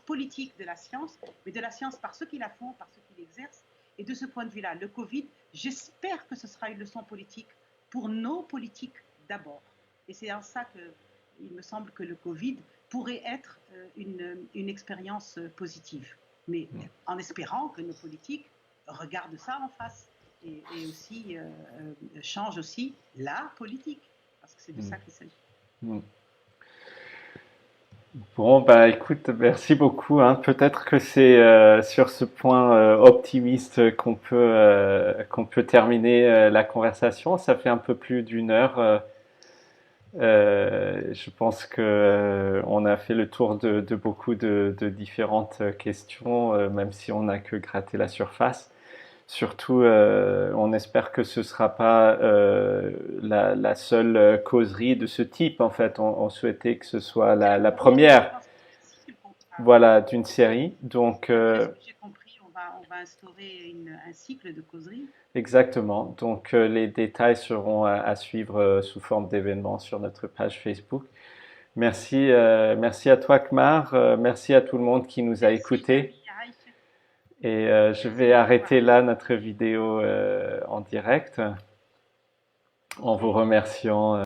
Speaker 2: politique de la science, mais de la science par ceux qui la font, par ceux qui l'exercent. Et de ce point de vue-là, le Covid, j'espère que ce sera une leçon politique pour nos politiques d'abord. Et c'est en ça qu'il me semble que le Covid pourrait être une expérience positive. Mais en espérant que nos politiques regardent ça en face et aussi changent aussi la politique, parce que c'est de
Speaker 1: Mhm.
Speaker 2: ça qu'il s'agit.
Speaker 1: Mhm. Bon, bah écoute, merci beaucoup, hein. Peut-être que c'est sur ce point optimiste qu'on peut terminer la conversation. Ça fait un peu plus d'une heure. Je pense que on a fait le tour de beaucoup de différentes questions, même si on n'a que gratté la surface. Surtout, on espère que ce ne sera pas la seule causerie de ce type. En fait, on souhaitait que ce soit
Speaker 2: C'est
Speaker 1: la
Speaker 2: le premier, je
Speaker 1: première,
Speaker 2: pense que c'est le contrat.
Speaker 1: voilà, d'une série. Donc,
Speaker 2: D'après ce que j'ai compris, va instaurer un cycle de causerie.
Speaker 1: Exactement. Donc, les détails seront à suivre sous forme d'événements sur notre page Facebook. Merci, merci à toi, Kmar. Merci à tout le monde qui nous a
Speaker 2: Merci,
Speaker 1: écoutés.
Speaker 2: Aïcha.
Speaker 1: Et je
Speaker 2: Merci
Speaker 1: vais
Speaker 2: beaucoup.
Speaker 1: arrêter là notre vidéo en direct en vous
Speaker 2: OK.
Speaker 1: remerciant.